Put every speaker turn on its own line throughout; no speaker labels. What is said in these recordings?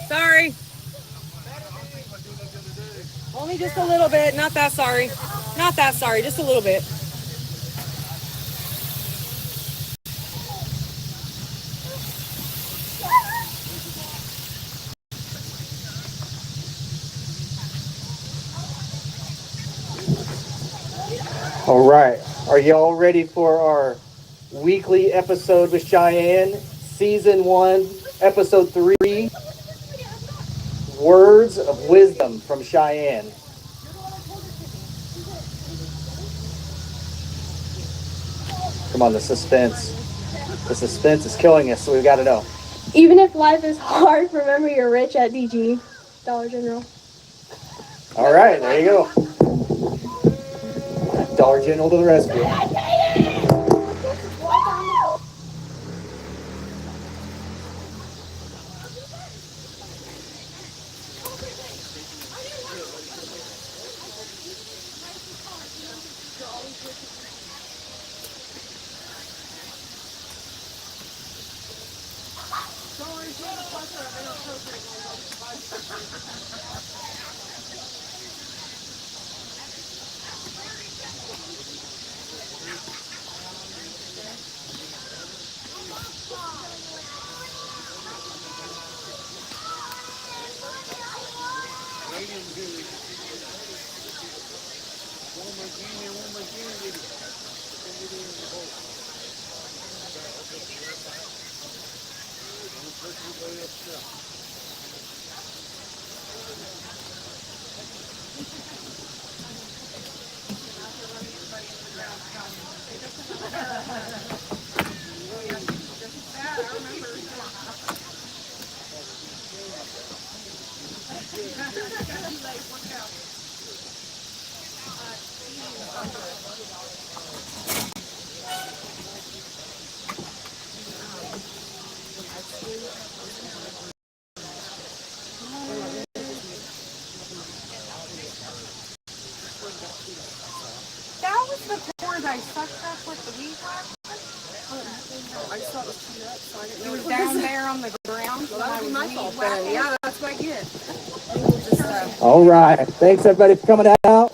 Sorry. Only just a little bit. Not that sorry. Not that sorry. Just a little bit.
All right. Are y'all ready for our weekly episode with Cheyenne? Season 1, Episode 3, Words of Wisdom from Cheyenne. Come on, the suspense. The suspense is killing us, so we've got to know.
Even if life is hard, remember you're rich at DG, Dollar General.
All right, there you go. Dollar General to the rescue.
That was the corn I sucked up with the weed whacker. I just thought it was too nuts, so I didn't know it was down there on the ground. Well, that would be my fault then. Yeah, that's what I get.
All right. Thanks, everybody, for coming out.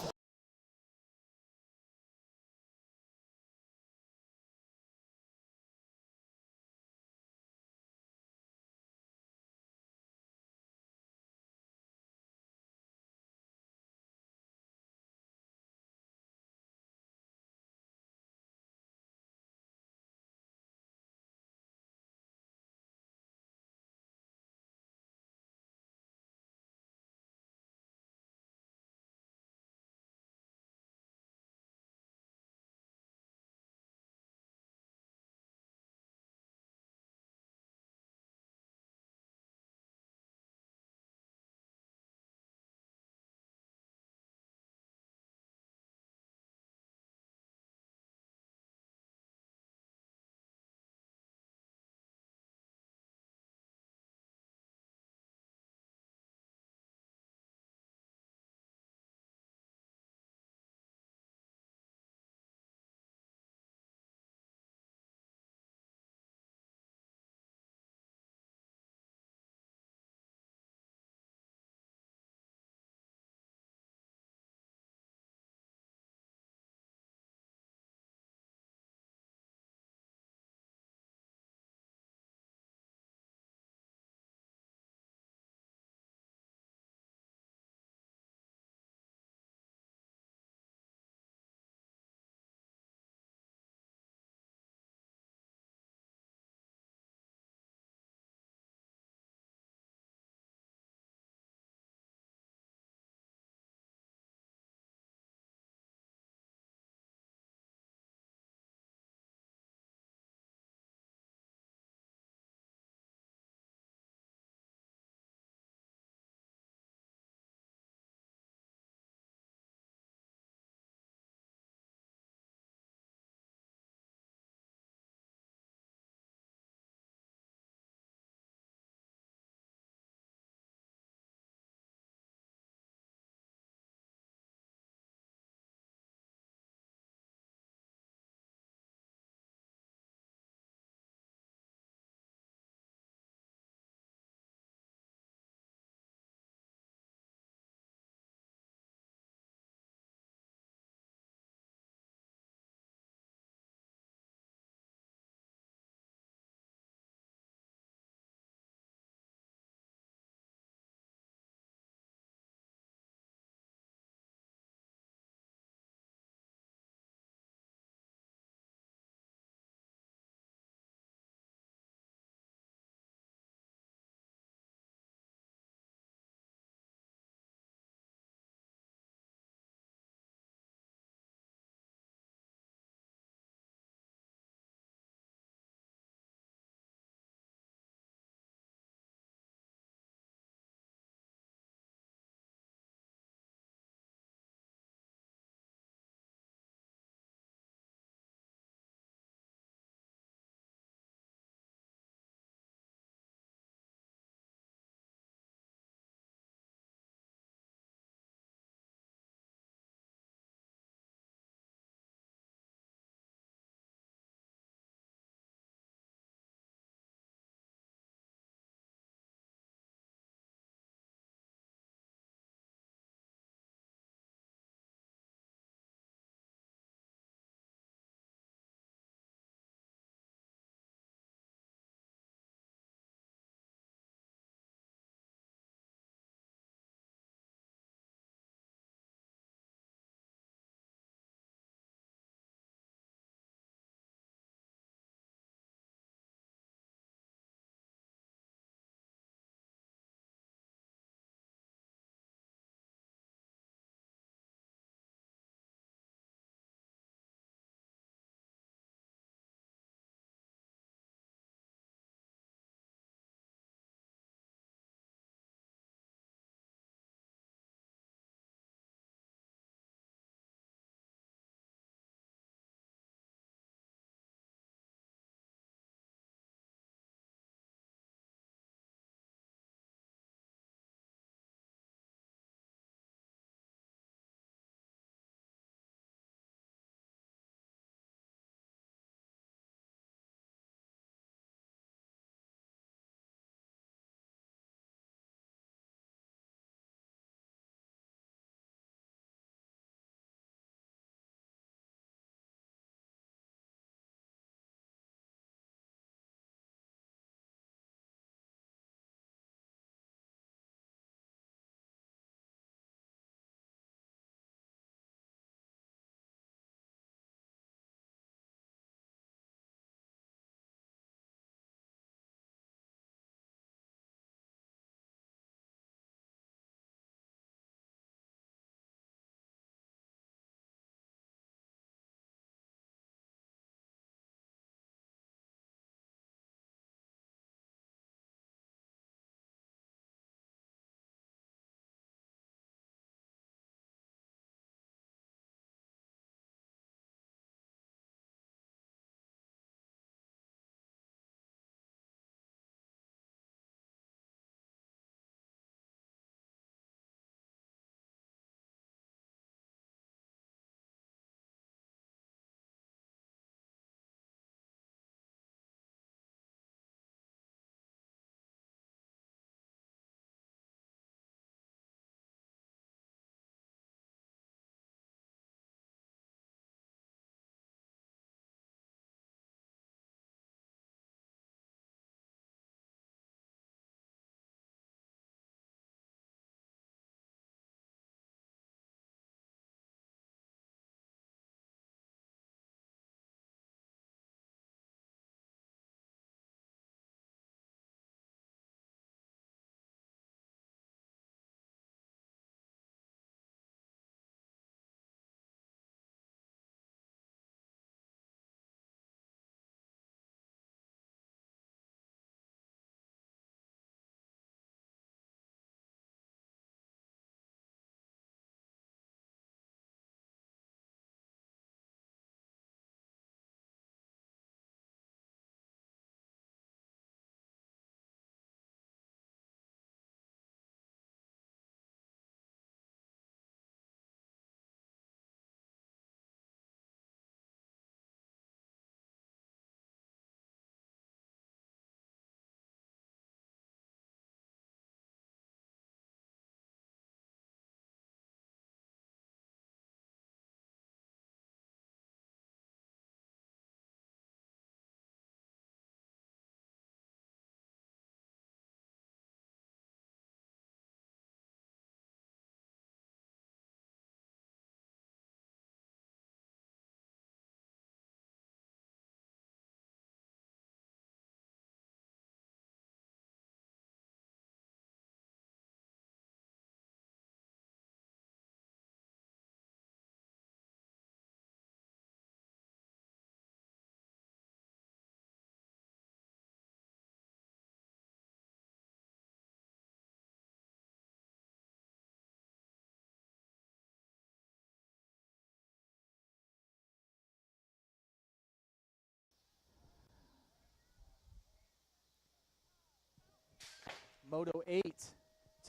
Moto 8,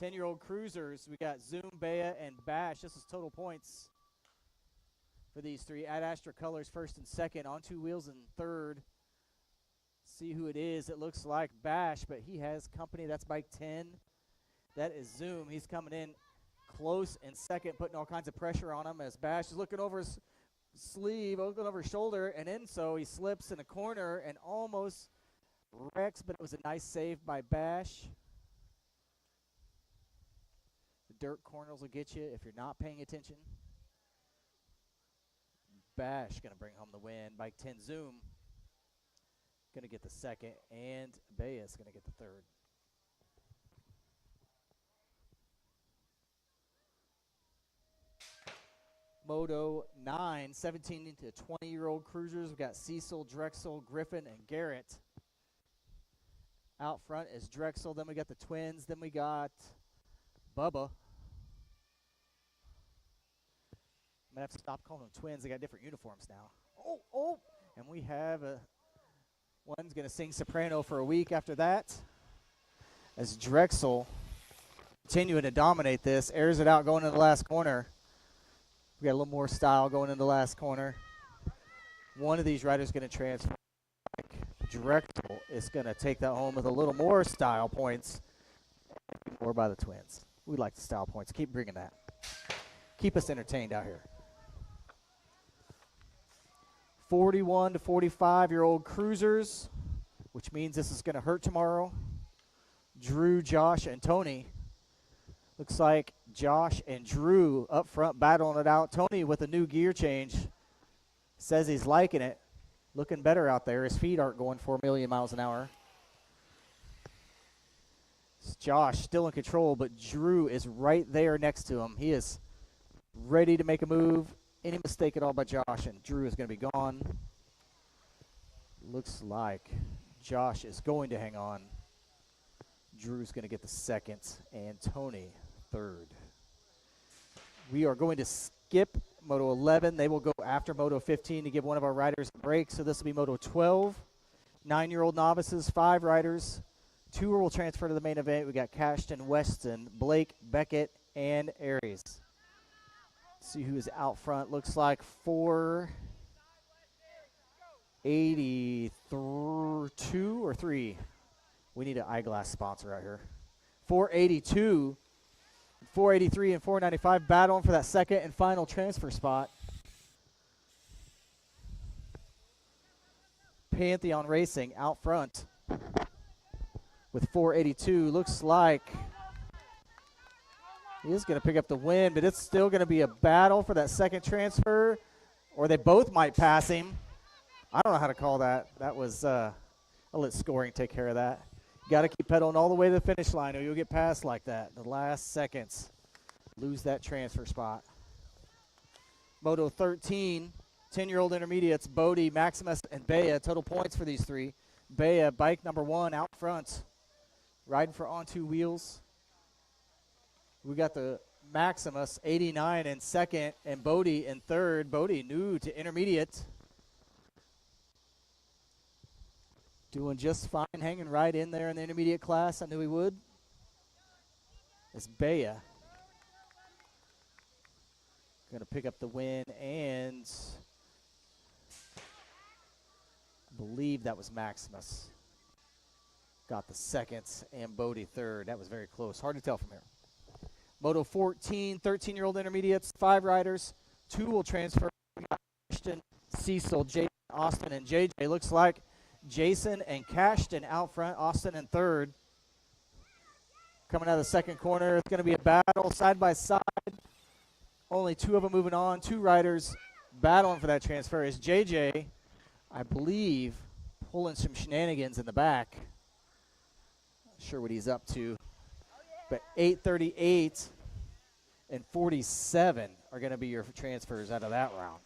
10-year-old cruisers. We got Zoom, Bea, and Bash. This is total points for these three. Ad Astra Colors first and second. On two wheels in third. See who it is. It looks like Bash, but he has company. That's bike 10. That is Zoom. He's coming in close in second, putting all kinds of pressure on him as Bash is looking over his sleeve, looking over his shoulder, and in so he slips in a corner and almost wrecks, but it was a nice save by Bash. The dirt corners will get you if you're not paying attention. Bash going to bring home the win. Bike 10 Zoom going to get the second, and Bea is going to get the third. Moto 9, 17 to 20-year-old cruisers. We've got Cecil, Drexel, Griffin, and Garrett. Out front is Drexel. Then we got the twins. Then we got Bubba. I'm going to have to stop calling them twins. They got different uniforms now. Oh. And we have one's going to sing soprano for a week after that. As Drexel continuing to dominate this, airs it out going into the last corner. We got a little more style going into the last corner. One of these riders is going to transfer. Drexel is going to take that home with a little more style points. More by the twins. We like the style points. Keep bringing that. Keep us entertained out here. 41 to 45-year-old cruisers, which means this is going to hurt tomorrow. Drew, Josh, and Tony. Looks like Josh and Drew up front battling it out. Tony with a new gear change says he's liking it. Looking better out there. His feet aren't going 4 million miles an hour. It's Josh still in control, but Drew is right there next to him. He is ready to make a move. Any mistake at all by Josh, and Drew is going to be gone. Looks like Josh is going to hang on. Drew's going to get the second, and Tony third. We are going to skip Moto 11. They will go after Moto 15 to give one of our riders a break. So this will be Moto 12. 9-year-old novices, 5 riders. 2 will transfer to the main event. We got Cashton, Weston, Blake, Beckett, and Aries. See who's out front. Looks like 482 or 3. We need an eyeglass sponsor out here. 482, 483, and 495 battling for that second and final transfer spot. Pantheon Racing out front with 482. Looks like he is going to pick up the win, but it's still going to be a battle for that second transfer, or they both might pass him. I don't know how to call that. That was, I'll let scoring take care of that. Got to keep pedaling all the way to the finish line or you'll get passed like that. The last seconds, lose that transfer spot. Moto 13, 10-year-old intermediates, Bodie, Maximus, and Bea. Total points for these three. Bea, bike number 1 out front, riding for on 2 wheels. We got the Maximus, 89 in second, and Bodie in third. Bodie new to intermediate. Doing just fine, hanging right in there in the intermediate class. I knew he would. It's Bea. Going to pick up the win, and I believe that was Maximus. Got the seconds, and Bodie third. That was very close. Hard to tell from here. Moto 14, 13-year-old intermediates, 5 riders. 2 will transfer. Ashton, Cecil, Jason, Austin, and JJ. Looks like Jason and Cashton out front, Austin in third. Coming out of the second corner, it's going to be a battle side by side. Only 2 of them moving on. 2 riders battling for that transfer is JJ, I believe, pulling some shenanigans in the back. Not sure what he's up to. But 838 and 47 are going to be your transfers out of that round.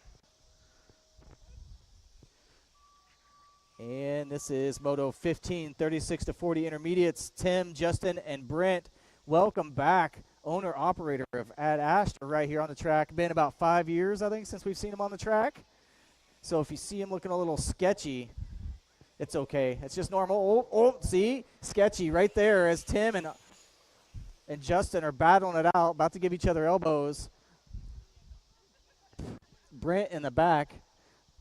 And this is Moto 15, 36 to 40 intermediates. Tim, Justin, and Brent, welcome back. Owner-operator of Ad Astra right here on the track. Been about 5 years, I think, since we've seen him on the track. So if you see him looking a little sketchy, it's okay. It's just normal. Oh, see? Sketchy right there as Tim and and Justin are battling it out, about to give each other elbows. Brent in the back,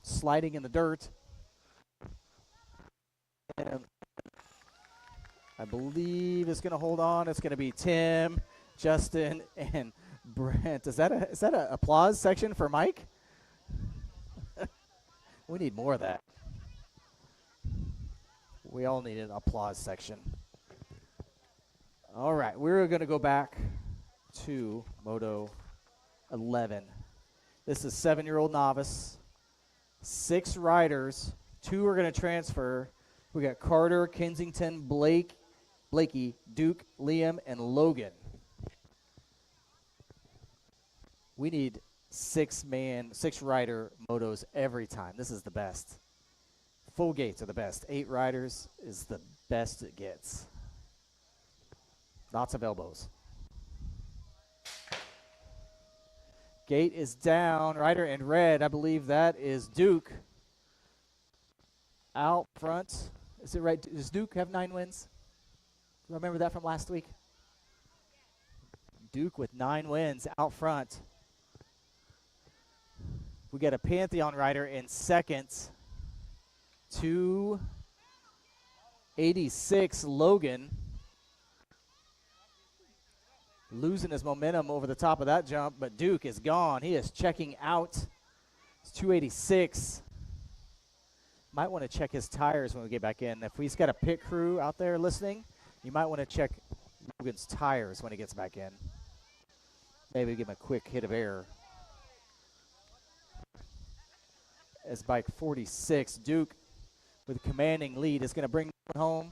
sliding in the dirt. And I believe it's going to hold on. It's going to be Tim, Justin, and Brent. Is that a applause section for Mike? We need more of that. We all need an applause section. All right, we're going to go back to Moto 11. This is 7-year-old novice. 6 riders. 2 are going to transfer. We got Carter, Kensington, Blakey, Duke, Liam, and Logan. We need 6-rider motos every time. This is the best. Full gates are the best. 8 riders is the best it gets. Lots of elbows. Gate is down. Rider in red, I believe that is Duke. Out front. Is it right? Does Duke have 9 wins? Remember that from last week? Duke with 9 wins out front. We got a Pantheon rider in second. 286 Logan. Losing his momentum over the top of that jump, but Duke is gone. He is checking out. It's 286. Might want to check his tires when we get back in. If he's got a pit crew out there listening, you might want to check Logan's tires when he gets back in. Maybe give him a quick hit of air. As bike 46, Duke with a commanding lead is going to bring home.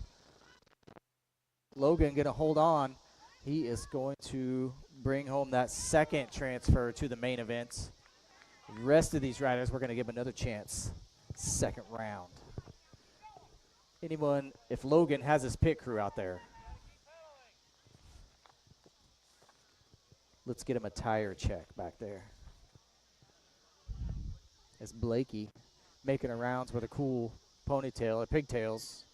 Logan going to hold on. He is going to bring home that second transfer to the main event. The rest of these riders, we're going to give another chance. Second round. Anyone, if Logan has his pit crew out there, let's get him a tire check back there. As Blakey making her rounds with a cool ponytail or pigtails.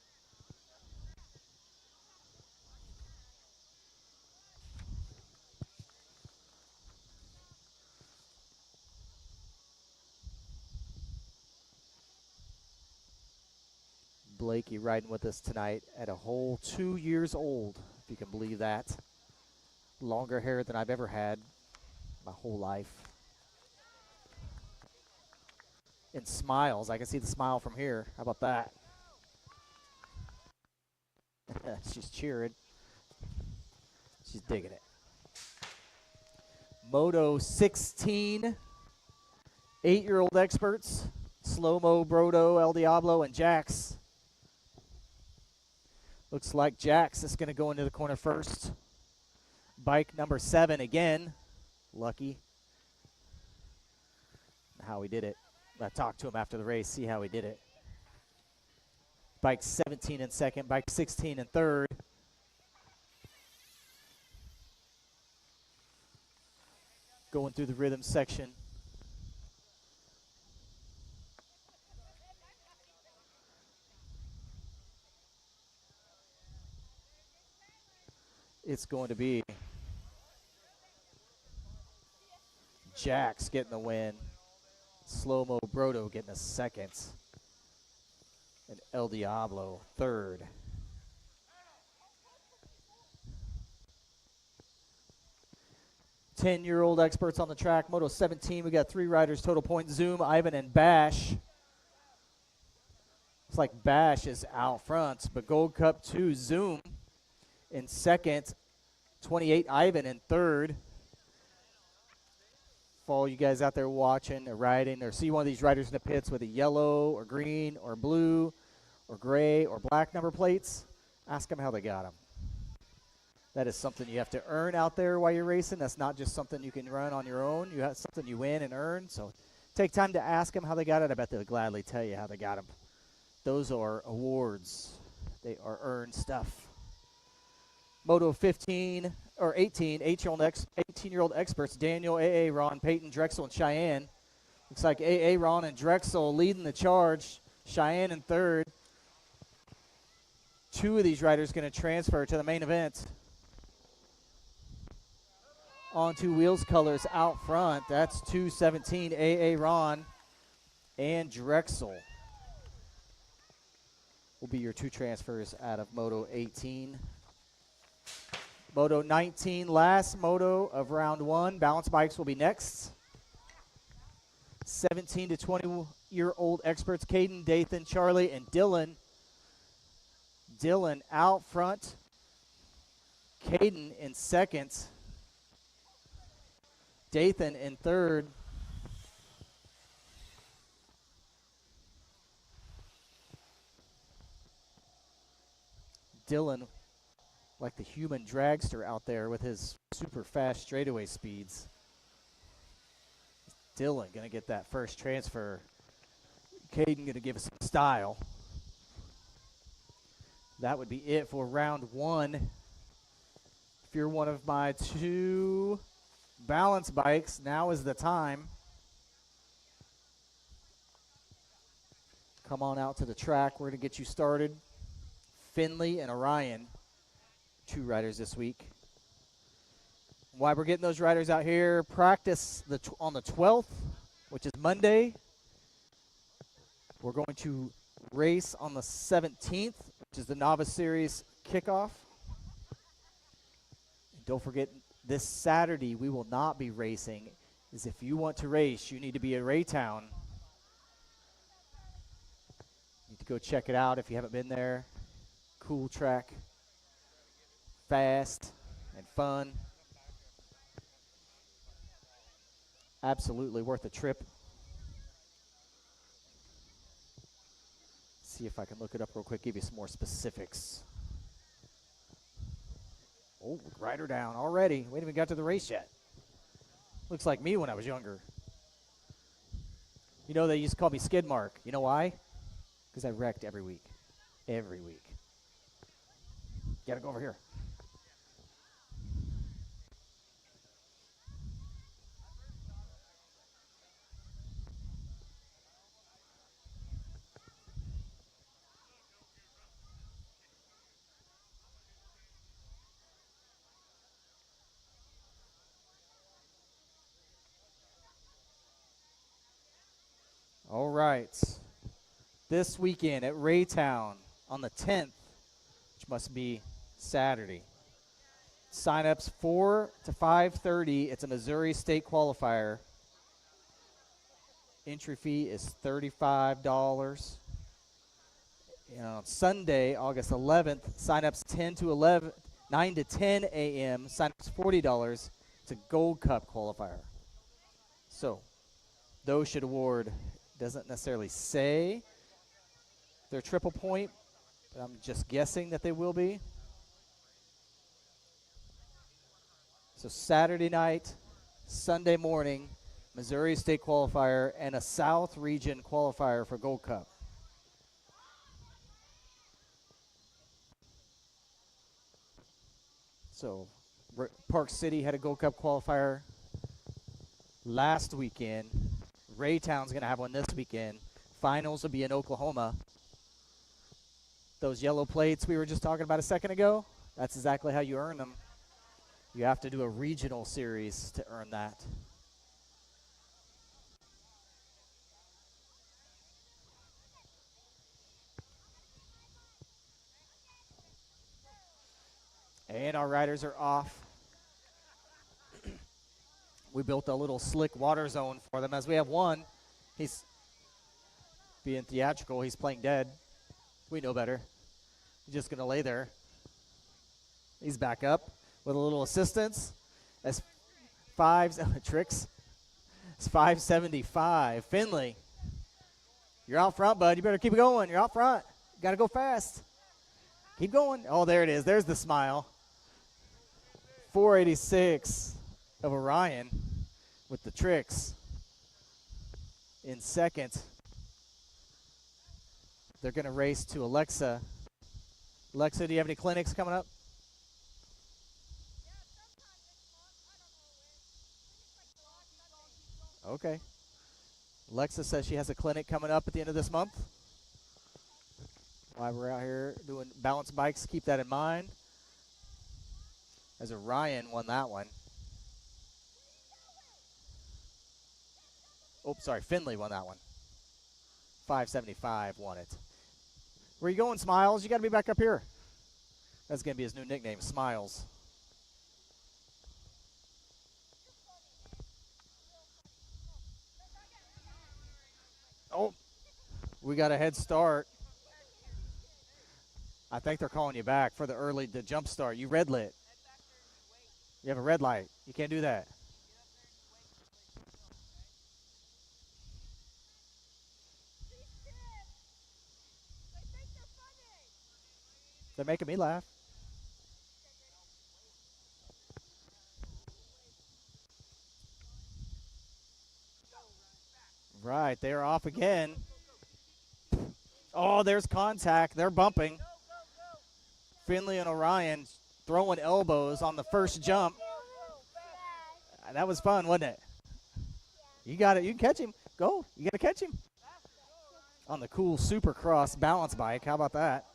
Blakey riding with us tonight at a whole 2 years old, if you can believe that. Longer hair than I've ever had my whole life. And smiles. I can see the smile from here. How about that? She's cheering. She's digging it. Moto 16. 8-year-old experts. Slow-Mo, Brodo, El Diablo, and Jax. Looks like Jax is going to go into the corner first. Bike number 7 again. Lucky. How he did it. I talked to him after the race, see how he did it. Bike 17 in second, bike 16 in third. Going through the rhythm section. It's going to be Jax getting the win. Slow-Mo Brodo getting a second. And El Diablo third. Ten-year-old experts on the track. Moto 17, we got 3 riders, total points. Zoom, Ivan, and Bash. It's like Bash is out front, but Gold Cup 2, Zoom in second. 28, Ivan in third. For all you guys out there watching or riding or see one of these riders in the pits with a yellow or green or blue or gray or black number plates, ask them how they got them. That is something you have to earn out there while you're racing. That's not just something you can run on your own. You have something you win and earn. So take time to ask them how they got it. I bet they'll gladly tell you how they got them. Those are awards. They are earned stuff. Moto 15 or 18, 18-year-old experts, Daniel, AA, Ron, Peyton, Drexel, and Cheyenne. Looks like AA, Ron, and Drexel leading the charge. Cheyenne in third. 2 of these riders going to transfer to the main event. On two wheels colors out front. That's 217 AA Ron and Drexel will be your two transfers out of Moto 18. Moto 19, last moto of round one. Balance bikes will be next. 17 to 20-year-old experts, Caden, Dathan, Charlie, and Dylan. Dylan out front. Caden in second. Dathan in third. Dylan, like the human dragster out there with his super fast straightaway speeds. Dylan going to get that first transfer. Caden going to give us some style. That would be it for round one. If you're one of my two balance bikes, now is the time. Come on out to the track. We're going to get you started. Finley and Orion, two riders this week. Why we're getting those riders out here, practice on the 12th, which is Monday. We're going to race on the 17th, which is the Novice Series kickoff. And don't forget, this Saturday we will not be racing. If you want to race, you need to be at Raytown. You need to go check it out if you haven't been there. Cool track, fast and fun. Absolutely worth a trip. See if I can look it up real quick, give you some more specifics. Oh, rider down already. We haven't even got to the race yet. Looks like me when I was younger. You know, they used to call me Skid Mark. You know why? Because I wrecked every week. Every week. Gotta go over here. All right. This weekend at Raytown on the 10th, which must be Saturday. Sign-ups 4 to 5:30. It's a Missouri State qualifier. Entry fee is $35. And on Sunday, August 11th, sign-ups 9 to 10 a.m. Sign-ups $40. It's a Gold Cup qualifier. So those should award, doesn't necessarily say they're triple point, but I'm just guessing that they will be. So Saturday night, Sunday morning, Missouri State qualifier, and a South Region qualifier for Gold Cup. So Park City had a Gold Cup qualifier last weekend. Raytown's going to have one this weekend. Finals will be in Oklahoma. Those yellow plates we were just talking about a second ago, that's exactly how you earn them. You have to do a regional series to earn that. And our riders are off. We built a little slick water zone for them as we have one. He's being theatrical. He's playing dead. We know better. He's just going to lay there. He's back up with a little assistance. That's tricks. It's 575. Finley, you're out front, bud. You better keep going. You're out front. You got to go fast. Keep going. Oh, there it is. There's the smile. 486 of Orion with the tricks in second. They're going to race to Alexa. Alexa, do you have any clinics coming up? Okay. Alexa says she has a clinic coming up at the end of this month. While we're out here doing balance bikes, keep that in mind. As Orion won that one. Oh, sorry, Finley won that one. 575 won it. Where you going, Smiles? You got to be back up here. That's going to be his new nickname, Smiles. Oh, we got a head start. I think they're calling you back for the jump start. You red lit. You have a red light. You can't do that. They're making me laugh. Right, they're off again. Oh, there's contact. They're bumping. Finley and Orion throwing elbows on the first jump. That was fun, wasn't it? You got it. You can catch him. Go. You got to catch him. On the cool Supercross balance bike. How about that?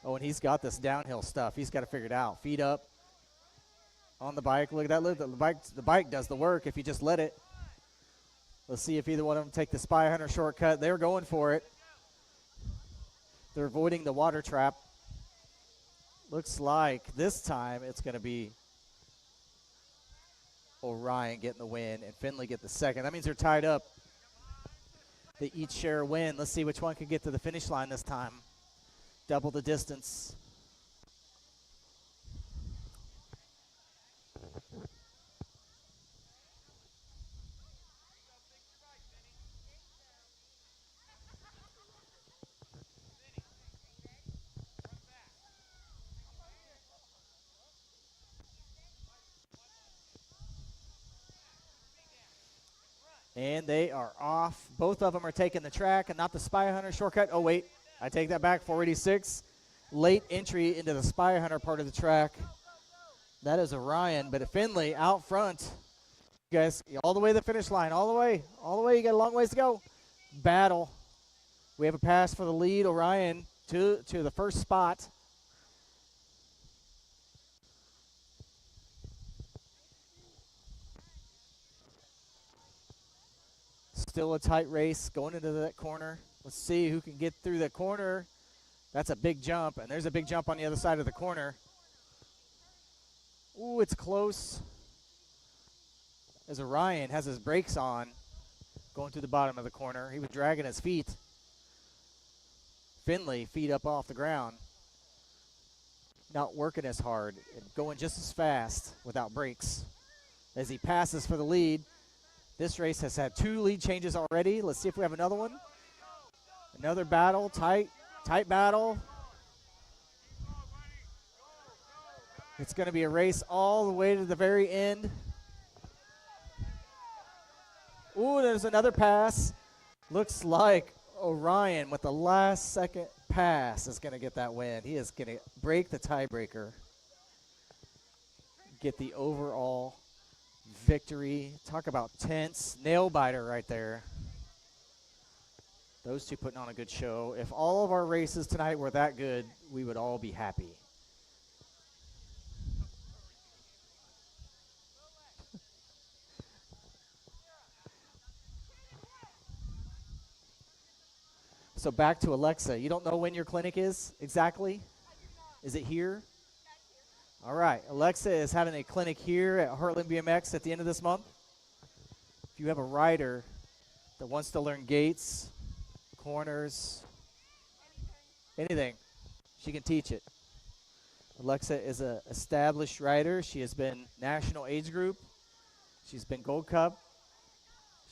Oh, and he's got this downhill stuff. He's got to figure it out. Feet up on the bike. Look at that. Look, the bike does the work if you just let it. Let's see if either one of them take the Spy Hunter shortcut. They're going for it. They're avoiding the water trap. Looks like this time it's going to be Orion getting the win and Finley get the second. That means they're tied up. They each share a win. Let's see which one can get to the finish line this time. Double the distance. And they are off. Both of them are taking the track and not the Spy Hunter shortcut. Oh, wait. I take that back. 486. Late entry into the Spy Hunter part of the track. That is Orion. But Finley out front. You guys, all the way to the finish line. All the way. All the way. You got a long ways to go. Battle. We have a pass for the lead. Orion to the first spot. Still a tight race going into that corner. Let's see who can get through the corner. That's a big jump, and there's a big jump on the other side of the corner. Ooh, it's close. As Orion has his brakes on, going through the bottom of the corner. He was dragging his feet. Finley, feet up off the ground. Not working as hard, and going just as fast without brakes. As he passes for the lead. This race has had 2 lead changes already. Let's see if we have another one. Another battle, tight battle. It's going to be a race all the way to the very end. Ooh, there's another pass. Looks like Orion with the last second pass is going to get that win. He is going to break the tiebreaker. Get the overall victory. Talk about tense. Nail biter right there. Those two putting on a good show. If all of our races tonight were that good, we would all be happy. So back to Alexa. You don't know when your clinic is exactly? Is it here? All right. Alexa is having a clinic here at Heartland BMX at the end of this month. If you have a rider that wants to learn gates, corners, anything, she can teach it. Alexa is an established rider. She has been national age group. She's been Gold Cup.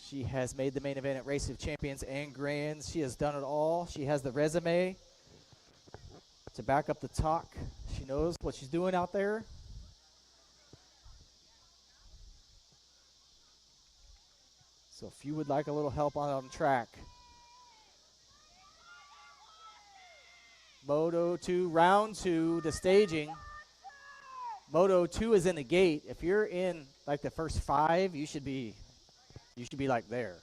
She has made the main event at Race of Champions and Grands. She has done it all. She has the resume to back up the talk. She knows what she's doing out there. So if you would like a little help on track, Moto 2, round 2, the staging. Moto 2 is in the gate. If you're in like the first 5, you should be like there.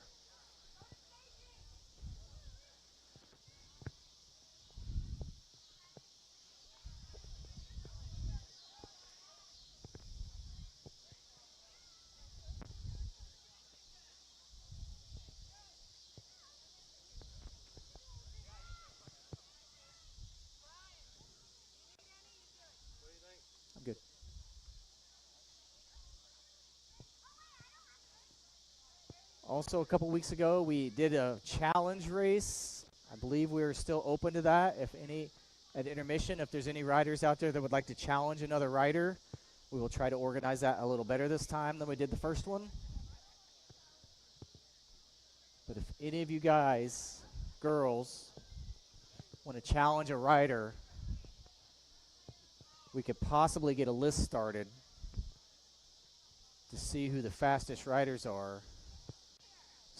Also, a couple weeks ago, we did a challenge race. I believe we're still open to that. If any, at intermission, if there's any riders out there that would like to challenge another rider, we will try to organize that a little better this time than we did the first one. But if any of you guys, girls, want to challenge a rider, we could possibly get a list started to see who the fastest riders are.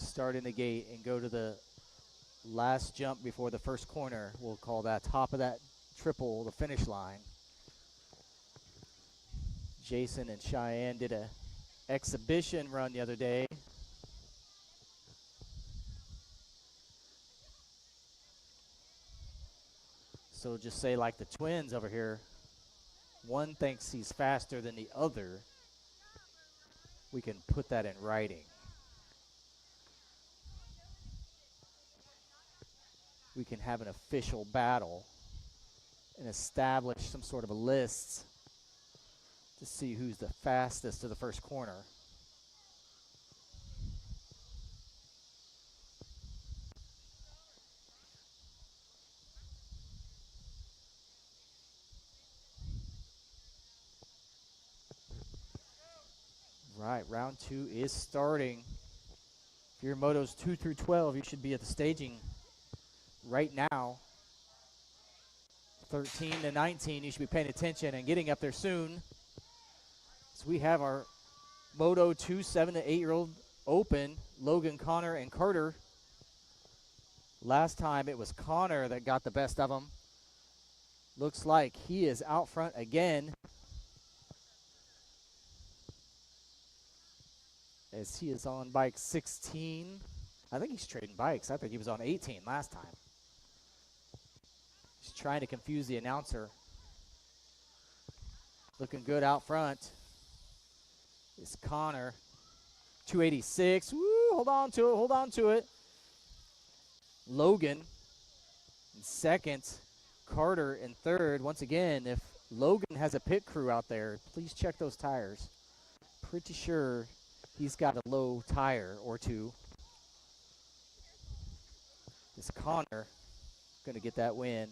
Start in the gate and go to the last jump before the first corner. We'll call that top of that triple, the finish line. Jason and Cheyenne did a exhibition run the other day. So just say like the twins over here, one thinks he's faster than the other. We can put that in writing. We can have an official battle and establish some sort of a list to see who's the fastest to the first corner. Right, round 2 is starting. If you're motos 2 through 12, you should be at the staging right now. 13 to 19, you should be paying attention and getting up there soon. So we have our Moto 2 7 to 8-year-old open, Logan, Connor, and Carter. Last time it was Connor that got the best of them. Looks like he is out front again, as he is on bike 16. I think he's trading bikes. I think he was on 18 last time. He's trying to confuse the announcer. Looking good out front is Connor. 286. Woo, hold on to it, hold on to it. Logan in second. Carter in third. Once again, if Logan has a pit crew out there, please check those tires. Pretty sure he's got a low tire or two. Is Connor going to get that win?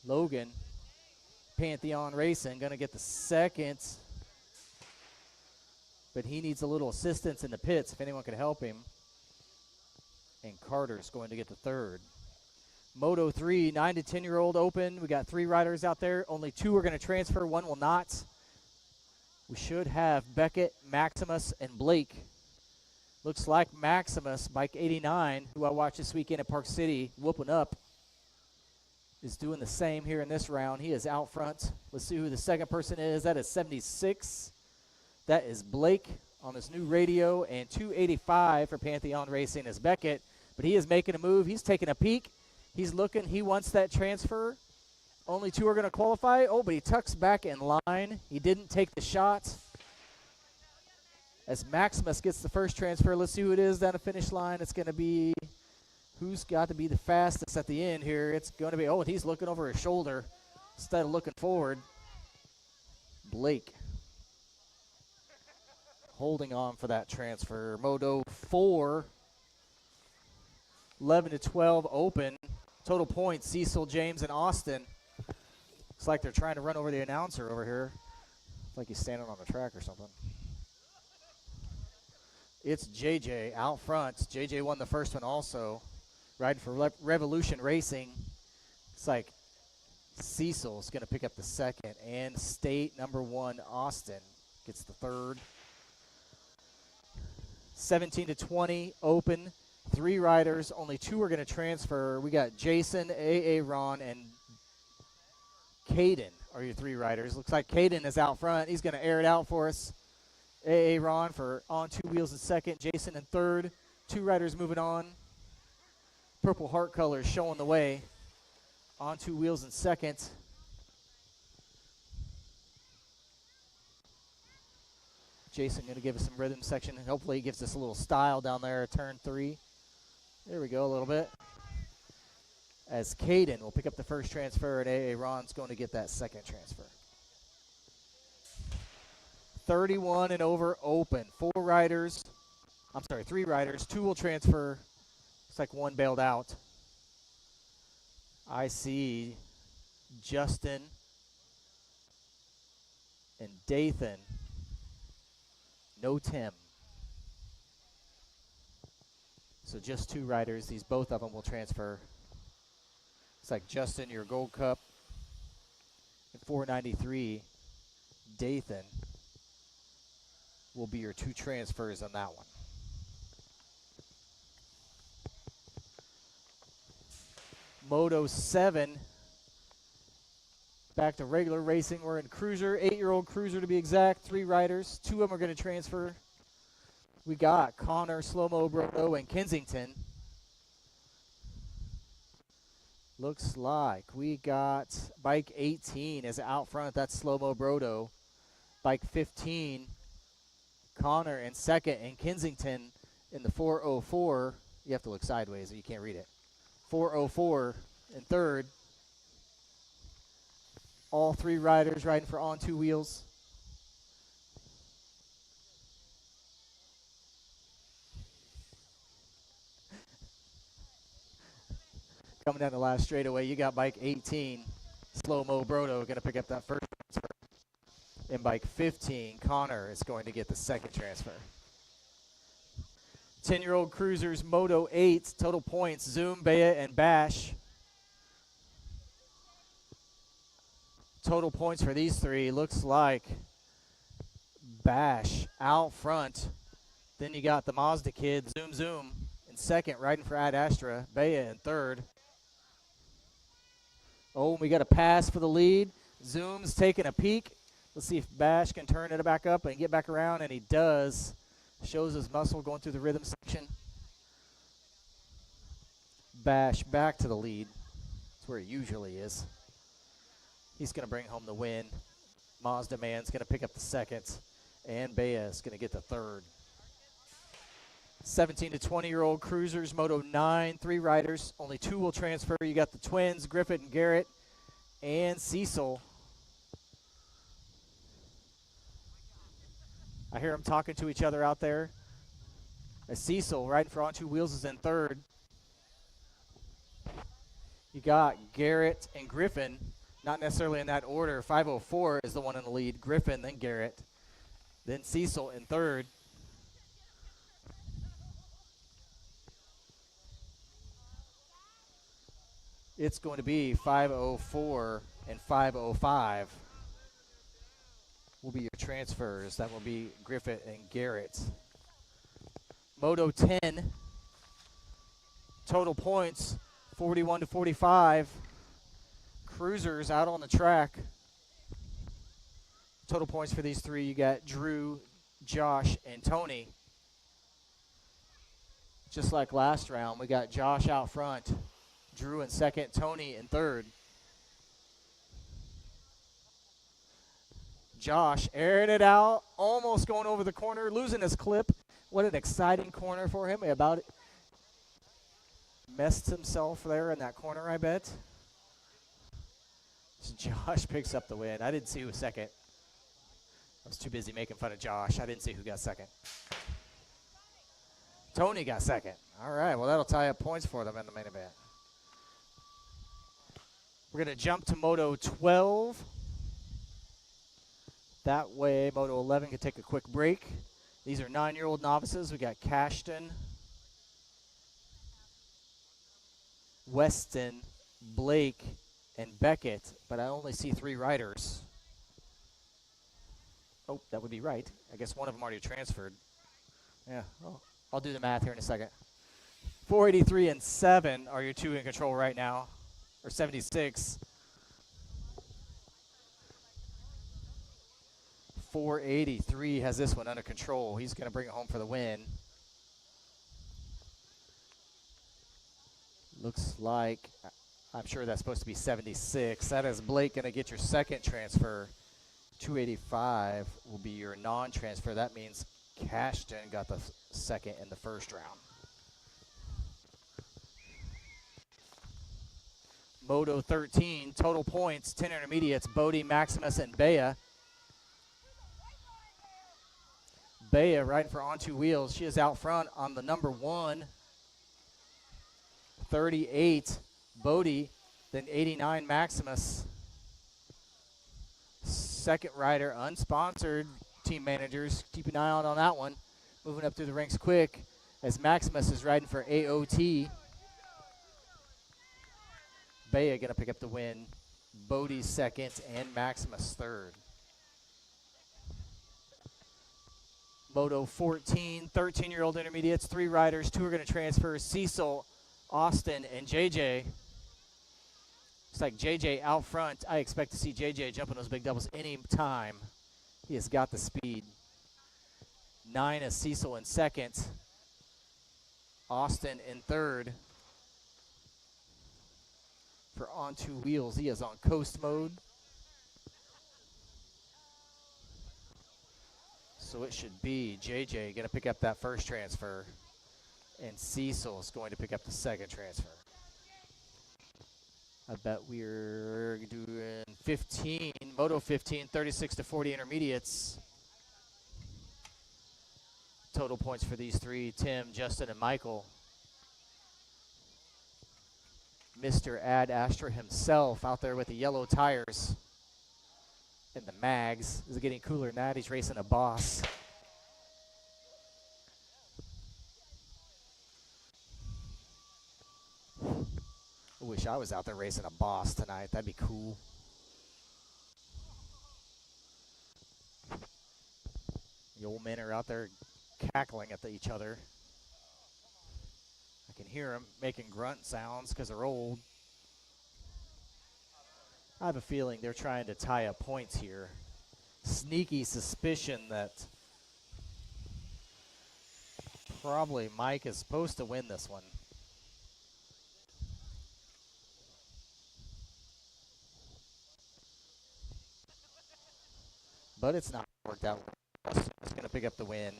Logan, Pantheon Racing, going to get the second. But he needs a little assistance in the pits if anyone can help him. And Carter's going to get the third. Moto 3, 9 to 10-year-old open. We got 3 riders out there. Only 2 are going to transfer. 1 will not. We should have Beckett, Maximus, and Blake. Looks like Maximus, bike 89, who I watched this weekend at Park City, whooping up, is doing the same here in this round. He is out front. Let's see who the second person is. That is 76. That is Blake on his new radio, and 285 for Pantheon Racing is Beckett. But he is making a move. He's taking a peek. He's looking. He wants that transfer. Only 2 are going to qualify. Oh, but he tucks back in line. He didn't take the shot. As Maximus gets the first transfer, let's see who it is down the finish line. It's going to be who's got to be the fastest at the end here. It's going to be, oh, and he's looking over his shoulder instead of looking forward. Blake holding on for that transfer. Moto 4, 11 to 12 open. Total points, Cecil, James, and Austin. Looks like they're trying to run over the announcer over here. Like he's standing on the track or something. It's JJ out front. JJ won the first one also. Riding for Revolution Racing. It's like Cecil's going to pick up the second. And state number 1, Austin, gets the third. 17 to 20, open. 3 riders. Only 2 are going to transfer. We got Jason, Ron, and Caden are your 3 riders. Looks like Caden is out front. He's going to air it out for us. Ron for on 2 wheels in second. Jason in third. 2 riders moving on. Purple Heart colors showing the way. On 2 wheels in second. Jason going to give us some rhythm section, and hopefully he gives us a little style down there at turn 3. There we go, a little bit. As Caden will pick up the first transfer, and Ron's going to get that second transfer. 31 and over open. 4 riders. I'm sorry, 3 riders. 2 will transfer. Looks like 1 bailed out. I see Justin and Dathan. No Tim. So just 2 riders. Both of them will transfer. It's like Justin, your Gold Cup. And 493, Dathan will be your 2 transfers on that one. Moto 7. Back to regular racing. We're in cruiser, 8-year-old cruiser to be exact. 3 riders. 2 of them are going to transfer. We got Connor, Slow-Mo Brodo, and Kensington. Looks like we got bike 18 is out front. That's Slow-Mo Brodo. Bike 15, Connor in second, and Kensington in the 404. You have to look sideways or you can't read it. 404 in third. All 3 riders riding for On 2 Wheels. Coming down the last straightaway, you got bike 18, Slow-Mo Brodo, going to pick up that first transfer. And bike 15, Connor, is going to get the second transfer. 10-year-old cruisers, Moto 8, total points, Zoom, Bea, and Bash. Total points for these 3 looks like Bash out front. Then you got the Mazda kid, Zoom, in second, riding for Ad Astra. Bea in third. Oh, we got a pass for the lead. Zoom's taking a peek. Let's see if Bash can turn it back up and get back around, and he does. Shows his muscle going through the rhythm section. Bash back to the lead. That's where he usually is. He's going to bring home the win. Mazda Man's going to pick up the second, and Bea is going to get the third. 17 to 20-year-old cruisers, Moto 9, 3 riders. Only 2 will transfer. You got the twins, Griffith and Garrett, and Cecil. I hear them talking to each other out there. As Cecil, riding for On 2 Wheels, is in third. You got Garrett and Griffin, not necessarily in that order. 504 is the one in the lead. Griffin, then Garrett, then Cecil in third. It's going to be 504 and 505 will be your transfers. That will be Griffith and Garrett. Moto 10, total points 41 to 45. Cruisers out on the track. Total points for these 3, you got Drew, Josh, and Tony. Just like last round, we got Josh out front. Drew in second, Tony in third. Josh airing it out, almost going over the corner, losing his clip. What an exciting corner for him. He about messed himself there in that corner, I bet. So Josh picks up the win. I didn't see who was second. I was too busy making fun of Josh. I didn't see who got second. Tony got second. All right, well, that'll tie up points for them in the main event. We're going to jump to Moto 12. That way, Moto 11 can take a quick break. These are 9-year-old novices. We got Cashton, Weston, Blake, and Beckett, but I only see 3 riders. Oh, that would be right. I guess one of them already transferred. Yeah, I'll do the math here in a second. 483 and 7 are your 2 in control right now, or 76. 483 has this one under control. He's going to bring it home for the win. Looks like, I'm sure that's supposed to be 76. That is Blake going to get your second transfer. 285 will be your non-transfer. That means Cashton got the second in the first round. Moto 13, total points, 10 intermediates, Bodie, Maximus, and Bea. Bea riding for On Two Wheels. She is out front on the number 1. 38, Bodie, then 89, Maximus. Second rider, unsponsored team managers. Keep an eye out on that one. Moving up through the ranks quick as Maximus is riding for AOT. Bea going to pick up the win. Bodie second and Maximus third. Moto 14, 13-year-old intermediates, 3 riders, 2 are going to transfer. Cecil, Austin, and JJ. It's like JJ out front. I expect to see JJ jumping those big doubles any time. He has got the speed. 9 is Cecil in second. Austin in third. For On Two Wheels, he is on coast mode. So it should be JJ going to pick up that first transfer, and Cecil is going to pick up the second transfer. I bet we're doing 15, Moto 15, 36 to 40 intermediates. Total points for these 3, Tim, Justin, and Michael. Mr. Ad Astra himself out there with the yellow tires and the mags. This is getting cooler than that. He's racing a Boss. I wish I was out there racing a Boss tonight. That'd be cool. The old men are out there cackling at each other. I can hear them making grunt sounds because they're old. I have a feeling they're trying to tie up points here. Sneaky suspicion that probably Mike is supposed to win this one. But it's not worked out. It's going to pick up the win.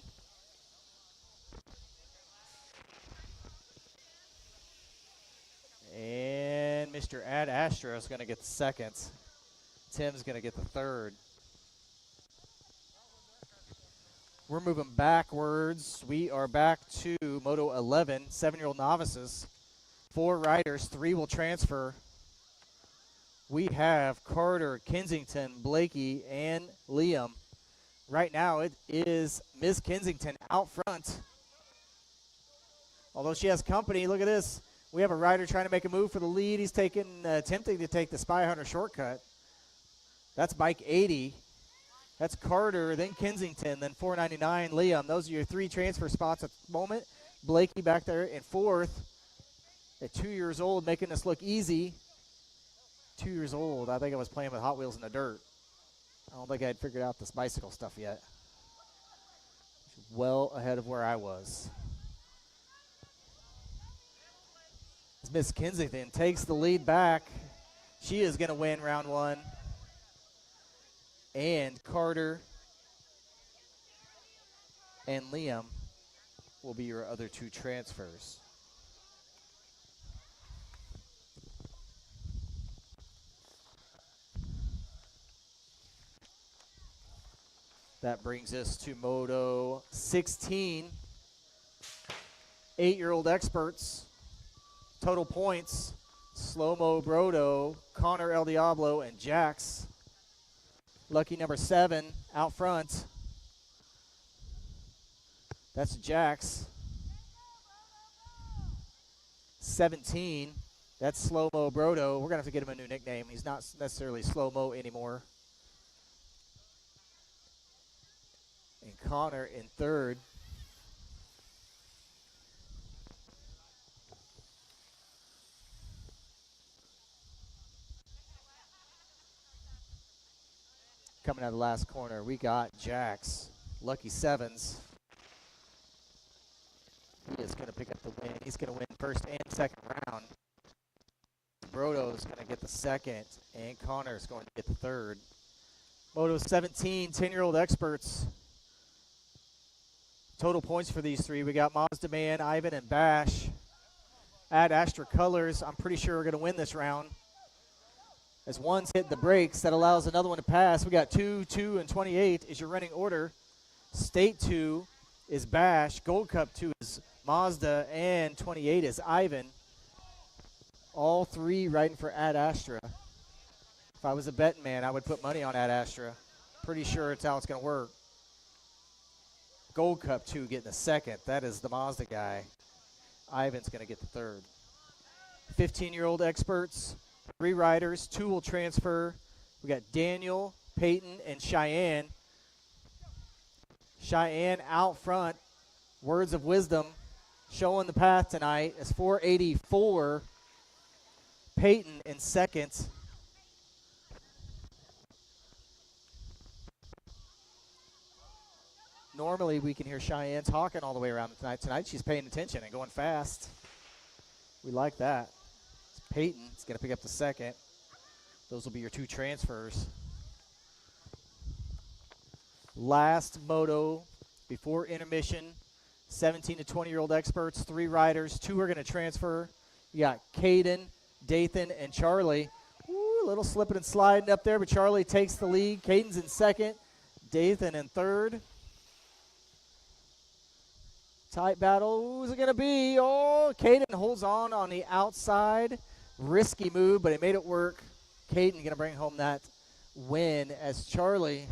And Mr. Ad Astra is going to get the second. Tim's going to get the third. We're moving backwards. We are back to Moto 11, 7-year-old novices. 4 riders, 3 will transfer. We have Carter, Kensington, Blakey, and Liam. Right now it is Ms. Kensington out front. Although she has company, look at this. We have a rider trying to make a move for the lead. He's attempting to take the Spy Hunter shortcut. That's bike 80. That's Carter, then Kensington, then 499, Liam. Those are your 3 transfer spots at the moment. Blakey back there in 4th at 2 years old, making this look easy. 2 years old. I think I was playing with Hot Wheels in the dirt. I don't think I had figured out this bicycle stuff yet. Well ahead of where I was. Miss Kensington takes the lead back. She is going to win round 1. And Carter and Liam will be your other 2 transfers. That brings us to Moto 16. 8-year-old experts. Total points, Slow-Mo Brodo, Connor El Diablo, and Jax. Lucky number 7 out front. That's Jax. 17, that's Slow-Mo Brodo. We're going to have to get him a new nickname. He's not necessarily Slow-Mo anymore. And Connor in 3rd. Coming out of the last corner, we got Jax, Lucky 7s. He is going to pick up the win. He's going to win first and second round. Brodo is going to get the second, and Connor is going to get the third. Moto 17, 10-year-old experts. Total points for these 3. We got Mazda Man, Ivan, and Bash. Ad Astra Colors. I'm pretty sure we're going to win this round. As one's hit the brakes, that allows another one to pass. We got 2, 2, and 28 is your running order. State 2 is Bash. Gold Cup 2 is Mazda. And 28 is Ivan. All three riding for Ad Astra. If I was a betting man, I would put money on Ad Astra. Pretty sure it's how it's going to work. Gold Cup 2 getting the second. That is the Mazda guy. Ivan's going to get the third. 15-year-old experts, 3 riders, 2 will transfer. We got Daniel, Peyton, and Cheyenne. Cheyenne out front. Words of wisdom showing the path tonight is 484. Peyton in second. Normally we can hear Cheyenne talking all the way around tonight. Tonight she's paying attention and going fast. We like that. It's Peyton is going to pick up the second. Those will be your 2 transfers. Last moto before intermission. 17 to 20-year-old experts, 3 riders, 2 are going to transfer. You got Caden, Dathan, and Charlie. Ooh, a little slipping and sliding up there, but Charlie takes the lead. Caden's in second. Dathan in third. Tight battle. Who's it going to be? Oh, Caden holds on the outside. Risky move, but he made it work. Caden going to bring home that win as Charlie.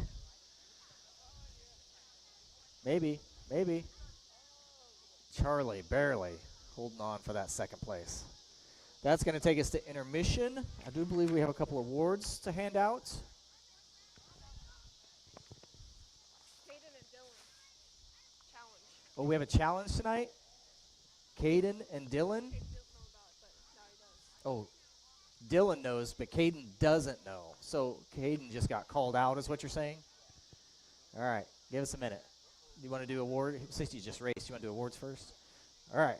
Maybe. Charlie barely holding on for that second place. That's going to take us to intermission. I do believe we have a couple of awards to hand out. Oh, we have a challenge tonight? Caden and Dylan? Oh, Dylan knows, but Caden doesn't know. So Caden just got called out is what you're saying? All right, give us a minute. You want to do award? Since you just raced, you want to do awards first? All right.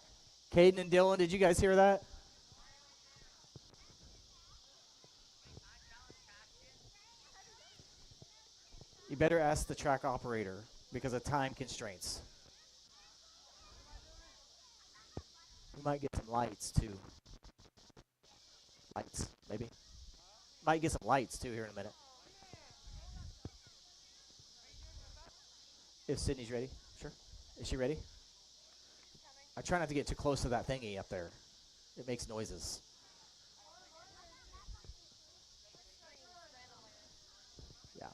Caden and Dylan, did you guys hear that? You better ask the track operator because of time constraints. We might get some lights, too. Lights, maybe. Might get some lights, too, here in a minute. If Sydney's ready. Sure. Is she ready? I try not to get too close to that thingy up there. It makes noises. Yeah.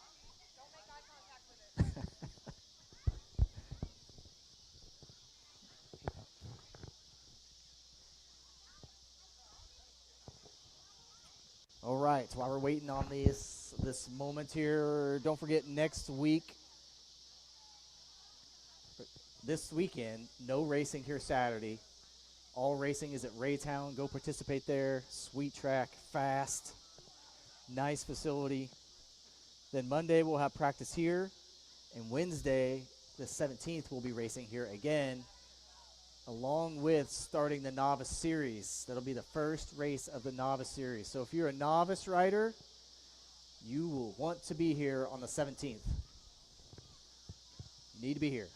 All right, so while we're waiting on this moment here, don't forget next week, this weekend, no racing here Saturday. All racing is at Raytown. Go participate there. Sweet track, fast, nice facility. Then Monday we'll have practice here, and Wednesday, the 17th, we'll be racing here again, along with starting the Novice Series. That'll be the first race of the Novice Series. So if you're a novice rider, you will want to be here on the 17th. You need to be here.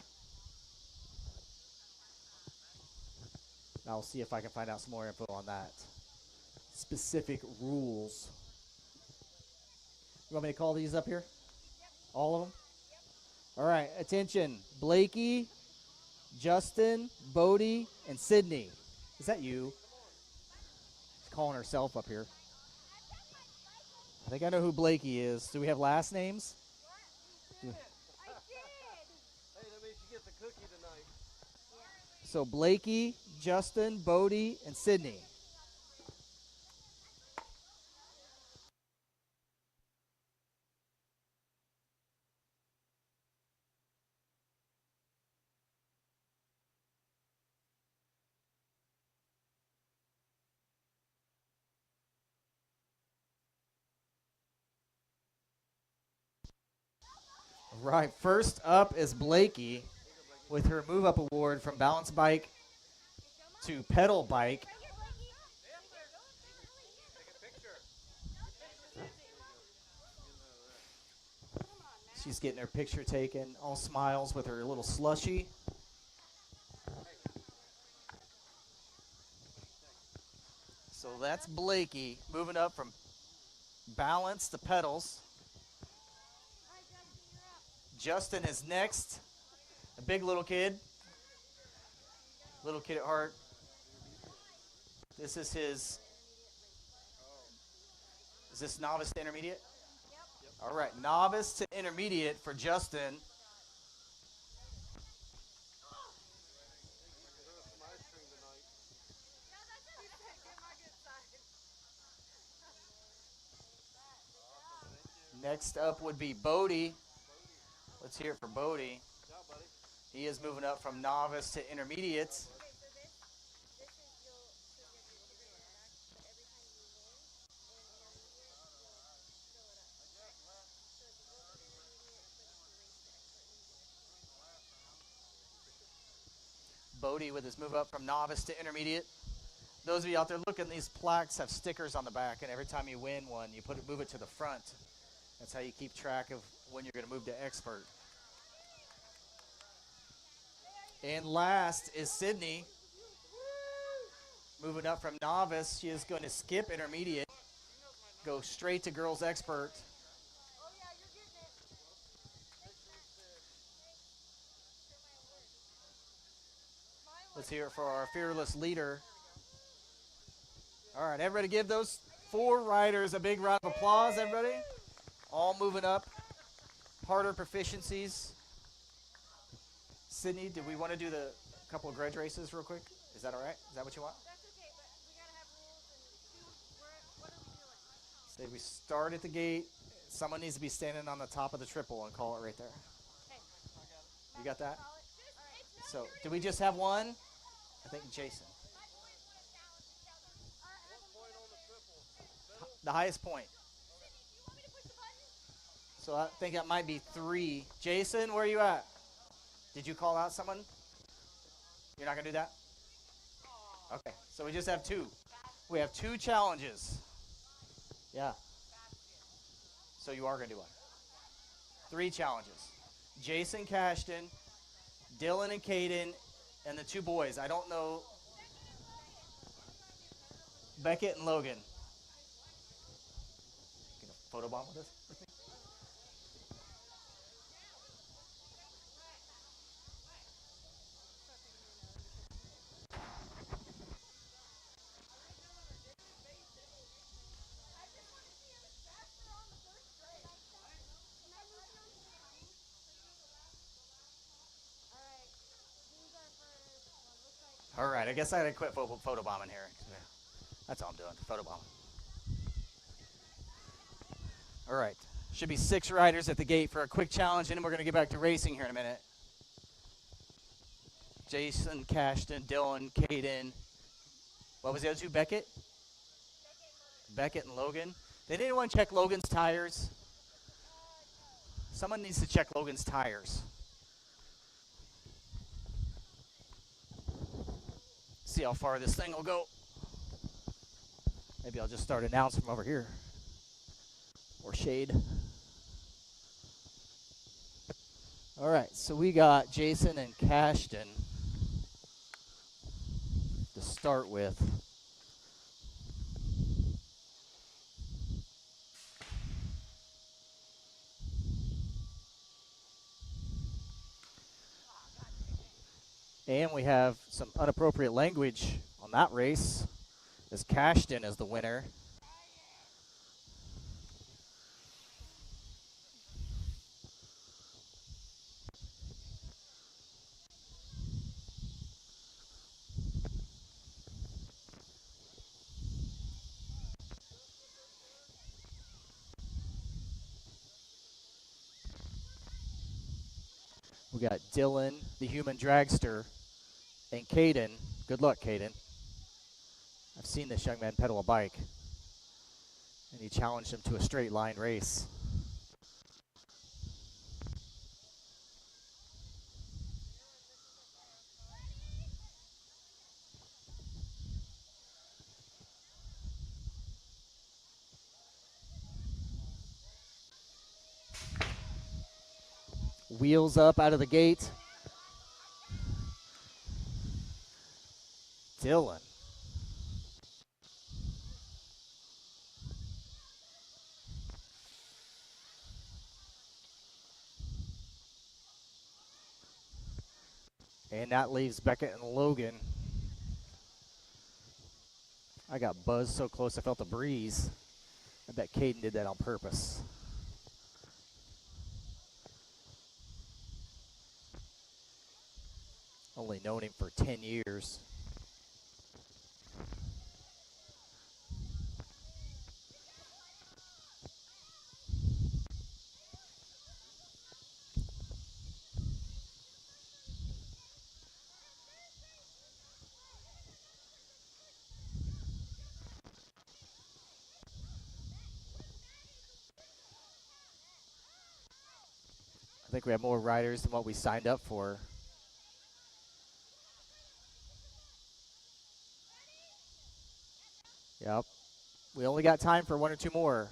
I'll see if I can find out some more info on that. Specific rules. You want me to call these up here? All of them? All right, attention. Blakey, Justin, Bodie, and Sydney. Is that you? She's calling herself up here. I think I know who Blakey is. Do we have last names?
I did. Hey, that means she gets a cookie tonight.
So Blakey, Justin, Bodie, and Sydney. Right, first up is Blakey with her Move Up Award from Balance Bike to Pedal Bike. She's getting her picture taken, all smiles with her little slushie. So that's Blakey moving up from balance to pedals. Justin is next A big little kid at heart. This is his, is this novice to intermediate? All right, novice to intermediate for Justin. Next up would be Bodie. Let's hear it for Bodie. He is moving up from novice to intermediate. Bodie with his move up from novice to intermediate. Those of you out there looking, these plaques have stickers on the back, and every time you win one, you move it to the front. That's how you keep track of when you're going to move to expert. And last is Sydney. Moving up from novice, she is going to skip intermediate, go straight to girls expert. Let's hear it for our fearless leader. All right, everybody give those 4 riders a big round of applause, everybody. All moving up, harder proficiencies. Sydney, do we want to do the couple of grudge races real quick? Is that all right? Is that what you want?
That's okay, but we gotta have rules and what are we doing?
Say we start at the gate. Someone needs to be standing on the top of the triple and call it right there.
Okay.
You got that?
All right.
So, do we just have one? I think Jason. The highest point. So I think that might be 3. Jason, where are you at? Did you call out someone? You're not going to do that? Okay, so we just have 2. We have 2 challenges. Yeah. So you are going to do one. 3 challenges. Jason Cashton, Dylan and Caden, and the 2 boys. I don't know. Beckett and Logan. Get a photo bomb with us? All right, I guess I gotta quit photo bombing here. That's all I'm doing, photo bombing. All right, should be 6 riders at the gate for a quick challenge, and then we're gonna get back to racing here in a minute. Jason, Cashton, Dylan, Caden. What was the other 2, Beckett? Beckett and Logan. Did anyone check Logan's tires? Someone needs to check Logan's tires. See how far this thing will go. Maybe I'll just start announce from over here. Or shade. All right, so we got Jason and Cashton to start with. And we have some inappropriate language on that race, as Cashton is the winner. We got Dylan, the human dragster, and Caden. Good luck, Caden. I've seen this young man pedal a bike, and he challenged him to a straight line race. Wheels up out of the gate. Dylan. And that leaves Beckett and Logan. I got buzzed so close I felt the breeze. I bet Caden did that on purpose. Only known him for 10 years. I think we have more riders than what we signed up for. Yep. We only got time for 1 or 2 more.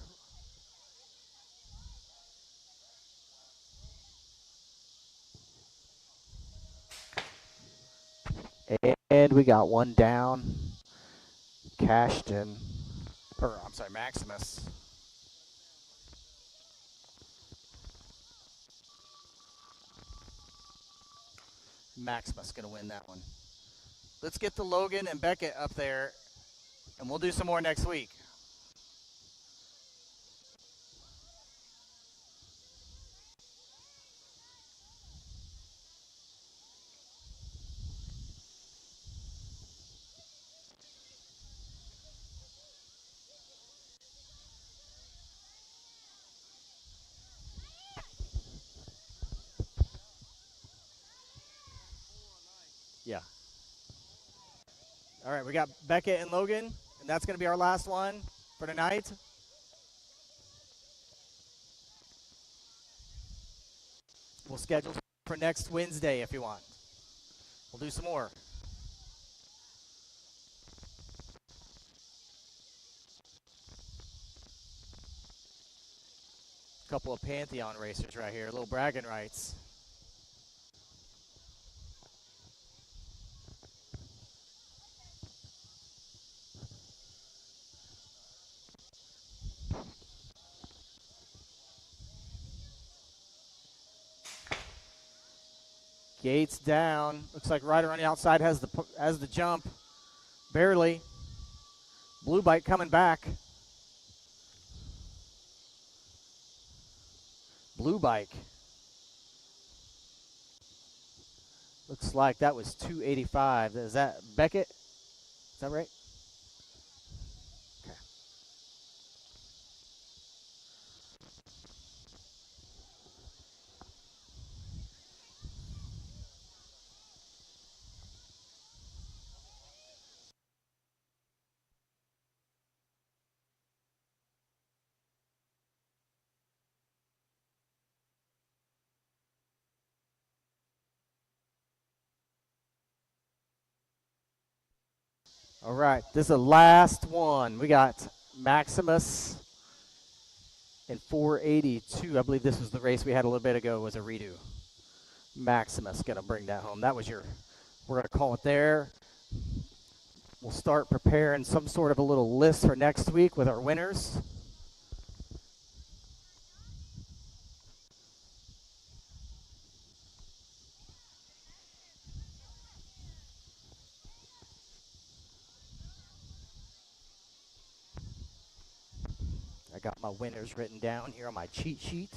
And we got one down. Cashton. I'm sorry, Maximus. Maximus going to win that one. Let's get the Logan and Beckett up there, and we'll do some more next week. Yeah. All right, we got Beckett and Logan, and that's going to be our last one for tonight. We'll schedule for next Wednesday if you want. We'll do some more. Couple of Pantheon racers right here, little bragging rights. Gates down. Looks like Ryder on the outside has the jump. Barely. Blue Bike coming back. Blue Bike. Looks like that was 285. Is that Beckett? Is that right? Okay. All right, this is the last one. We got Maximus in 482. I believe this was the race we had a little bit ago, was a redo. Maximus gonna bring that home. That was we're gonna call it there. We'll start preparing some sort of a little list for next week with our winners. I got my winners written down here on my cheat sheet.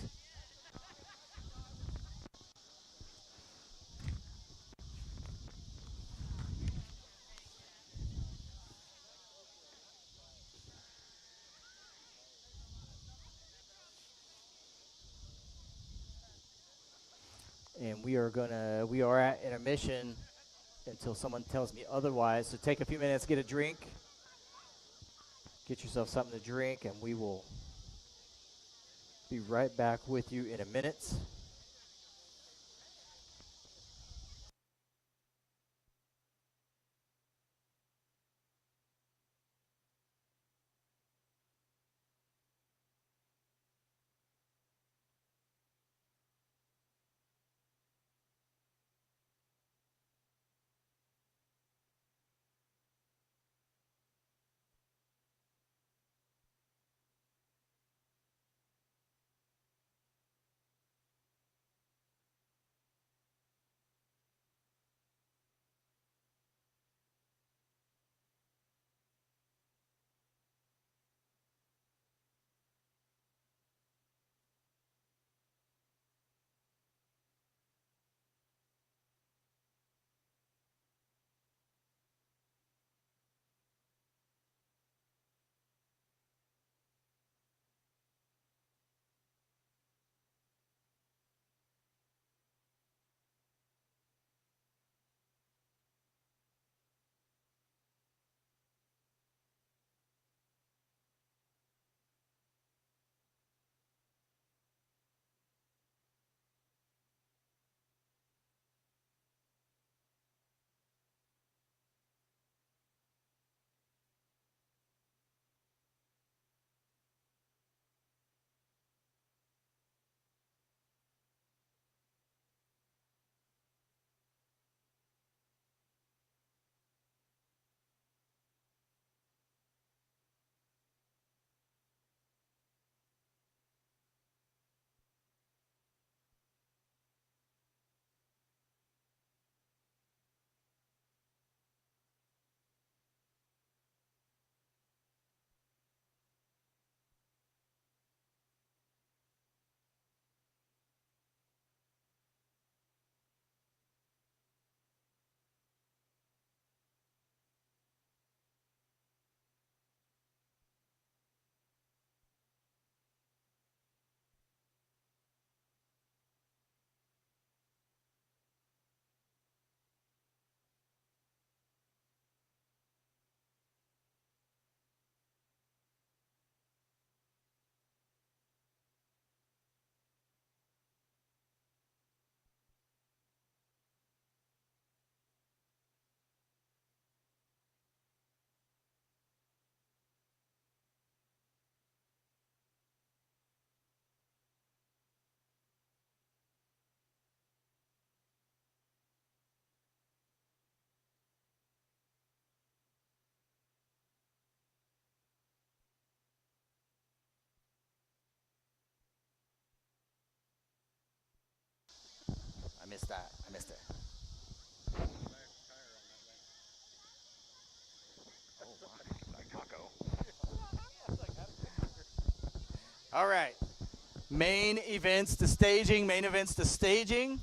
And we are at intermission until someone tells me otherwise. So take a few minutes, get a drink, get yourself something to drink, and we will be right back with you in a minute. missed that. I missed it. Oh, my. Taco. All right. Main events to staging. Main events to staging.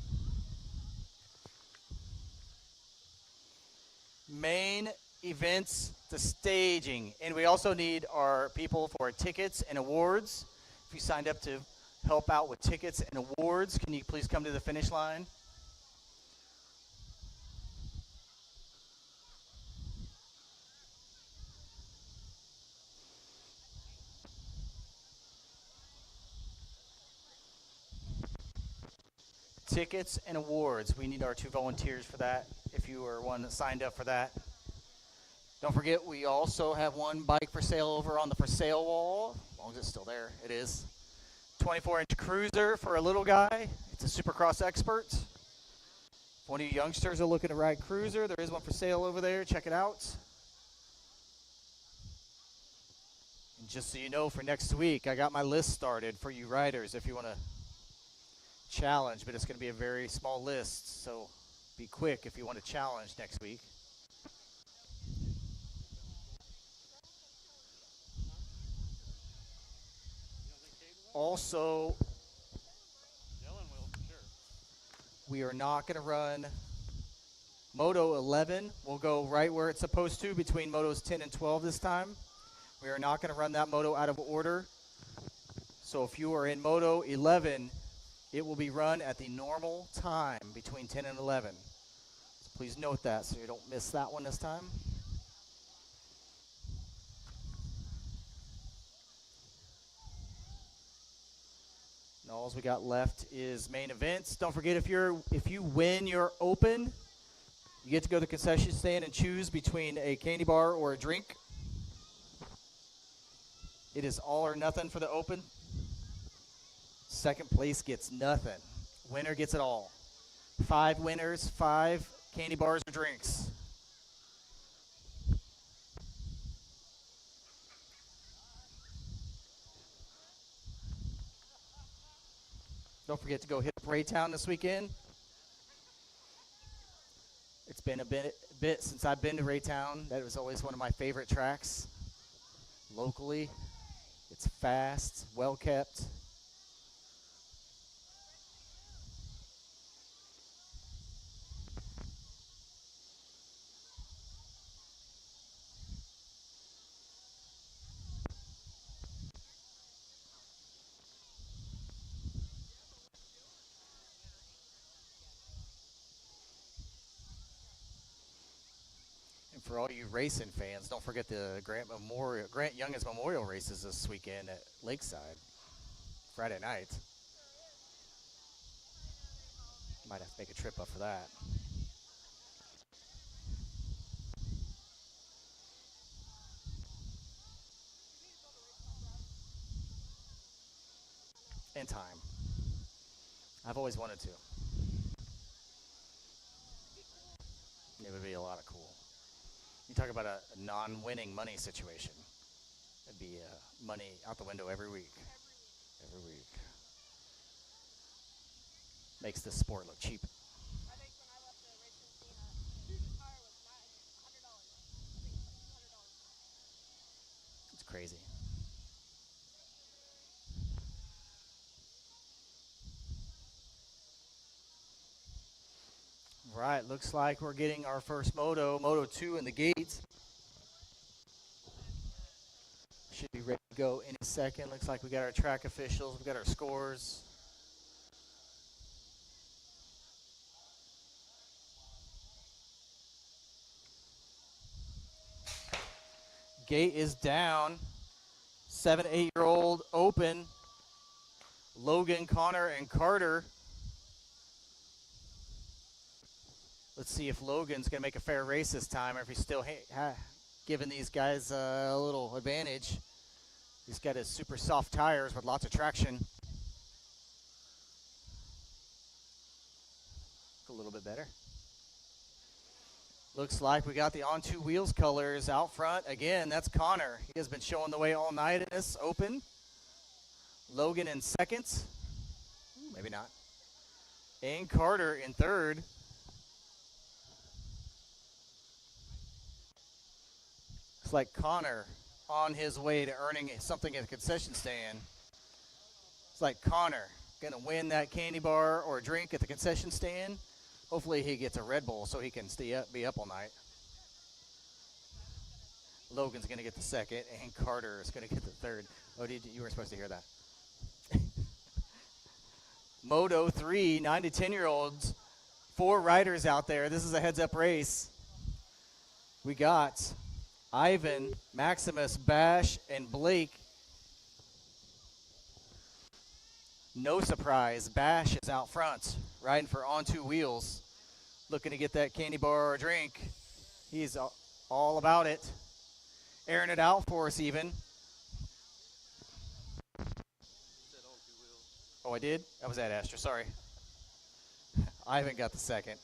Main events to staging. And we also need our people for tickets and awards. If you signed up to help out with tickets and awards, can you please come to the finish line? Tickets and awards. We need our 2 volunteers for that if you are one that signed up for that. Don't forget, we also have one bike for sale over on the for sale wall. As long as it's still there, it is. 24-inch cruiser for a little guy. It's a Supercross expert. If one of you youngsters are looking to ride cruiser, there is one for sale over there. Check it out. And just so you know, for next week, I got my list started for you riders if you want to challenge, but it's going to be a very small list, so be quick if you want to challenge next week. Also, we are not going to run Moto 11. We'll go right where it's supposed to between Motos 10 and 12 this time. We are not going to run that Moto out of order. So if you are in Moto 11, it will be run at the normal time between 10 and 11. So please note that so you don't miss that one this time. And all we got left is main events. Don't forget, if you win your open, you get to go to the concession stand and choose between a candy bar or a drink. It is all or nothing for the open. Second place gets nothing. Winner gets it all. 5 winners, 5 candy bars or drinks. Don't forget to go hit up Raytown this weekend. It's been a bit since I've been to Raytown. That was always one of my favorite tracks locally. It's fast, well kept. For all you racing fans, don't forget the Grant Youngins Memorial races this weekend at Lakeside, Friday night. Might have to make a trip up for that. In time. I've always wanted to. It would be a lot of cool. You talk about a non-winning money situation. It'd be money out the window every week. Every week. Makes this sport look cheap.
I think when I left the racing scene, car was $100. I think $100.
It's crazy. Right, looks like we're getting our first Moto 2 in the gates. Should be ready to go in a second. Looks like we got our track officials, we got our scores. Gate is down. 7 to 8-year-old open. Logan, Connor, and Carter. Let's see if Logan's going to make a fair race this time, or if he's still giving these guys a little advantage. He's got his super soft tires with lots of traction. A little bit better. Looks like we got the on 2 wheels colors out front. Again, that's Connor. He has been showing the way all night in this open. Logan in second. Maybe not. And Carter in third. Looks like Connor on his way to earning something at the concession stand. It's like Connor going to win that candy bar or drink at the concession stand. Hopefully he gets a Red Bull so he can be up all night. Logan's going to get the second, and Carter is going to get the third. Oh, you weren't supposed to hear that. Moto 3, 9 to 10-year-olds, 4 riders out there. This is a heads-up race. We got Ivan, Maximus, Bash, and Blake. No surprise, Bash is out front, riding for On Two Wheels, looking to get that candy bar or drink. He's all about it. Airing it out for us even. Oh, I did? I was at Astra, sorry. Ivan got the second.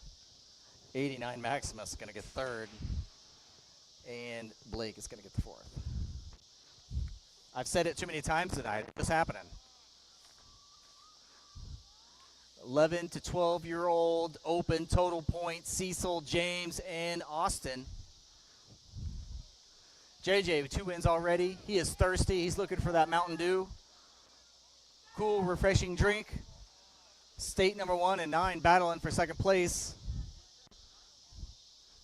89 Maximus is going to get third. And Blake is going to get the fourth. I've said it too many times tonight. It's happening. 11 to 12-year-old open total points, Cecil, James, and Austin. JJ with 2 wins already. He is thirsty. He's looking for that Mountain Dew. Cool, refreshing drink. State number 1 and 9 battling for second place.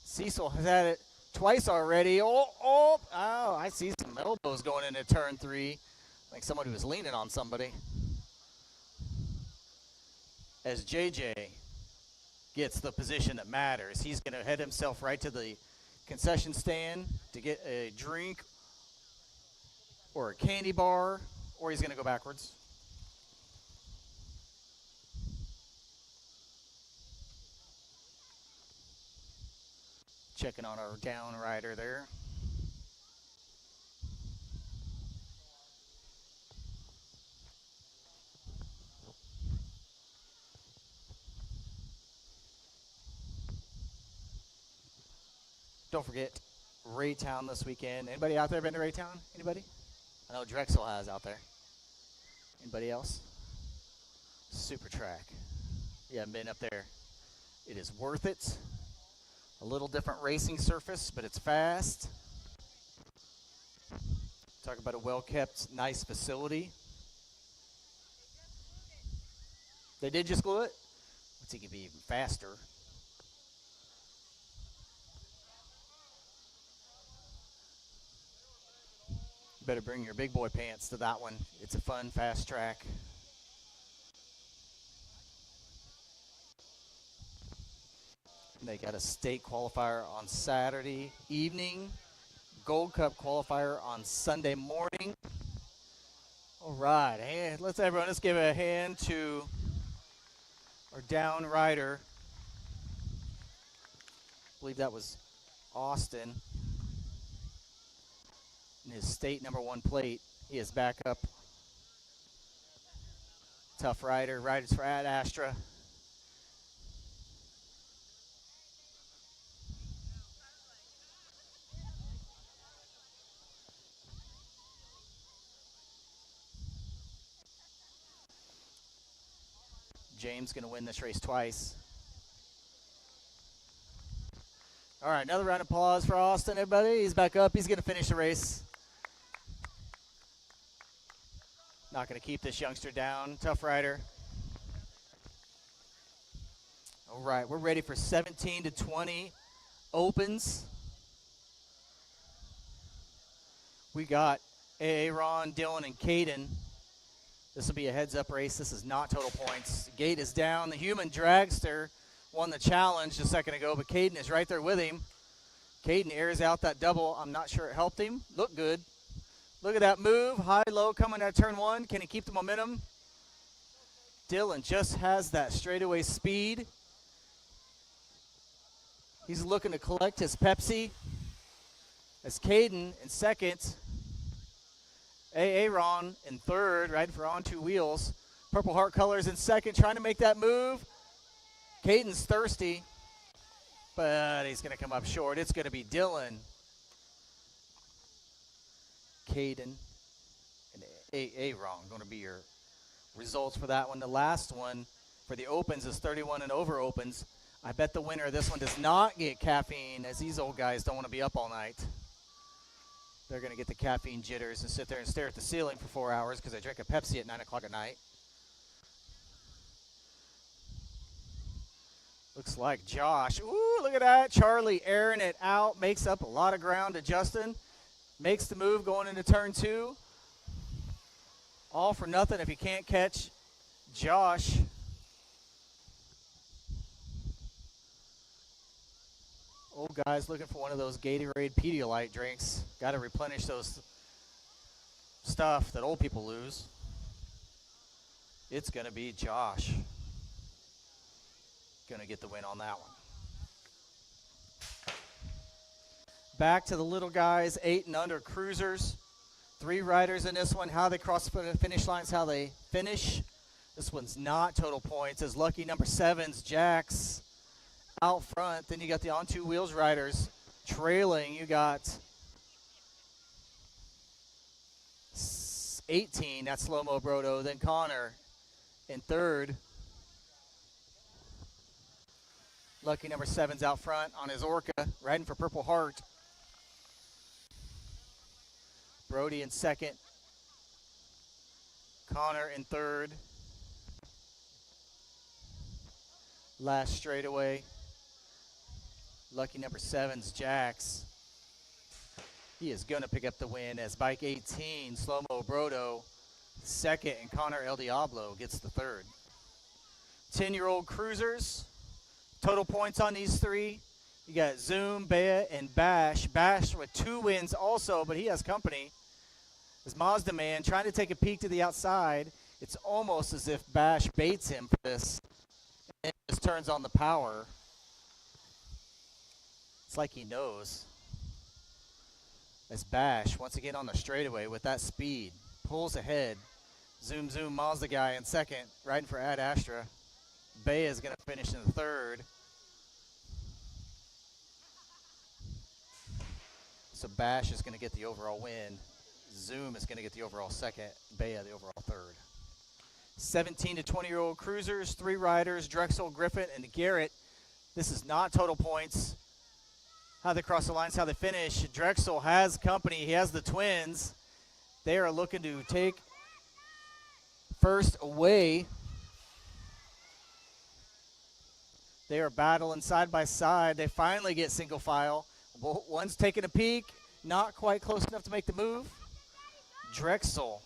Cecil has had it twice already. Oh, I see some elbows going into turn 3. Like somebody was leaning on somebody. As JJ gets the position that matters, he's going to head himself right to the concession stand to get a drink or a candy bar, or he's going to go backwards. Checking on our down rider there. Don't forget Raytown this weekend. Anybody out there been to Raytown? Anybody? I know Drexel has out there. Anybody else? Super track. You haven't been up there. It is worth it. A little different racing surface, but it's fast. Talk about a well-kept, nice facility. They did just glue it? Let's see, it could be even faster. Better bring your big boy pants to that one. It's a fun, fast track. They got a state qualifier on Saturday evening. Gold Cup qualifier on Sunday morning. All right, hey, let's give a hand to our down rider. I believe that was Austin. In his state number 1 plate, he is back up. Tough rider, riders for Ad Astra. James going to win this race twice. All right, another round of applause for Austin, everybody. He's back up. He's going to finish the race. Not going to keep this youngster down. Tough rider. All right, we're ready for 17 to 20 opens. We got Aaron, Dylan, and Caden. This will be a heads-up race. This is not total points. Gate is down. The human dragster won the challenge a second ago, but Caden is right there with him. Caden airs out that double. I'm not sure it helped him. Looked good. Look at that move. High-low coming out turn 1. Can he keep the momentum? Dylan just has that straightaway speed. He's looking to collect his Pepsi. As Caden in second. Aaron in third, riding for On Two Wheels. Purple Heart Colors in second, trying to make that move. Caden's thirsty, but he's going to come up short. It's going to be Dylan, Caden, and Aaron going to be your results for that one. The last one for the opens is 31 and over opens. I bet the winner of this one does not get caffeine, as these old guys don't want to be up all night. They're going to get the caffeine jitters and sit there and stare at the ceiling for 4 hours because they drink a Pepsi at 9 o'clock at night. Looks like Josh. Ooh, look at that. Charlie airing it out. Makes up a lot of ground to Justin. Makes the move going into turn 2. All for nothing if you can't catch Josh. Old guys looking for one of those Gatorade Pedialyte drinks. Got to replenish those stuff that old people lose. It's going to be Josh. Going to get the win on that one. Back to the little guys, 8 and under cruisers. 3 riders in this one. How they cross the finish lines, how they finish. This one's not total points. As lucky number 7's Jax out front. Then you got the on 2 wheels riders trailing. You got 18, that's Slow-Mo Brodo. Then Connor in 3rd. Lucky number 7's out front on his Orca, riding for Purple Heart. Brody in 2nd. Connor in 3rd. Last straightaway. Lucky number 7's Jax. He is going to pick up the win as bike 18, Slow-Mo Brodo, 2nd, and Connor El Diablo gets the 3rd. 10-year-old cruisers. Total points on these 3. You got Zoom, Bea, and Bash. Bash with 2 wins also, but he has company. As Mazda Man trying to take a peek to the outside. It's almost as if Bash baits him for this. And just turns on the power. It's like he knows. As Bash, once again on the straightaway with that speed, pulls ahead. Zoom Mazda guy in 2nd, riding for Ad Astra. Bea is going to finish in 3rd. So Bash is going to get the overall win. Zoom is going to get the overall 2nd. Bea the overall 3rd. 17 to 20-year-old cruisers, 3 riders, Drexel, Griffin, and Garrett. This is not total points. How they cross the lines, how they finish. Drexel has company. He has the twins. They are looking to take first away. They are battling side by side. They finally get single file. One's taking a peek. Not quite close enough to make the move. Drexel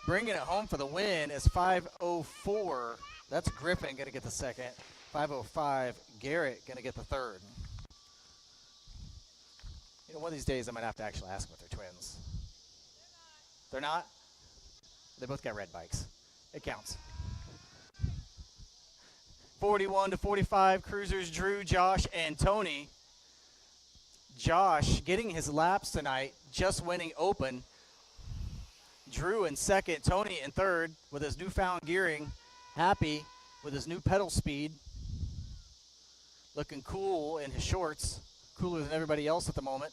bringing it home for the win is 5:04. That's Griffin going to get the 2nd. 5:05. Garrett going to get the 3rd. You know, one of these days I might have to actually ask them if they're twins. They're not? They both got red bikes. It counts. 41 to 45 cruisers, Drew, Josh, and Tony. Josh getting his laps tonight, just winning open. Drew in 2nd, Tony in 3rd with his newfound gearing. Happy with his new pedal speed. Looking cool in his shorts. Cooler than everybody else at the moment.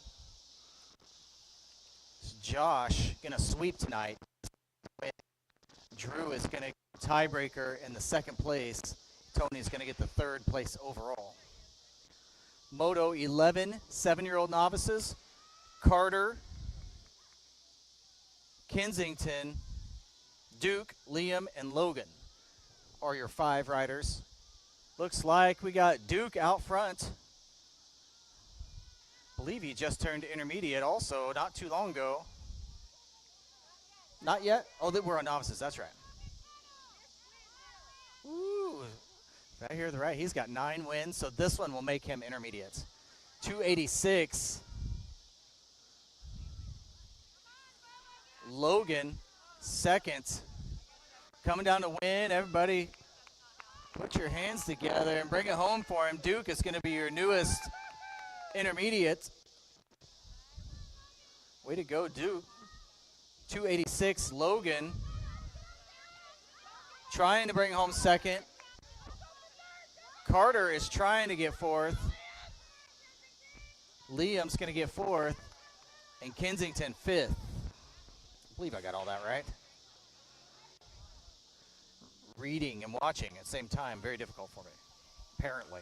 Josh gonna sweep tonight. Drew is gonna get tiebreaker in the 2nd place. Tony's gonna get the 3rd place overall. Moto 11, 7-year-old novices. Carter, Kensington, Duke, Liam, and Logan are your 5 riders. Looks like we got Duke out front. I believe he just turned intermediate also not too long ago. Not yet? Oh, we're on novices. That's right. Ooh, right here, the right. He's got 9 wins, so this one will make him intermediate. 286. Logan, 2nd. Coming down to win. Everybody put your hands together and bring it home for him. Duke is going to be your newest intermediate. Way to go, Duke. 286, Logan. Trying to bring home 2nd. Carter is trying to get 4th. Liam's going to get 4th. And Kensington 5th. I believe I got all that right. reading and watching at the same time. Very difficult for me, apparently.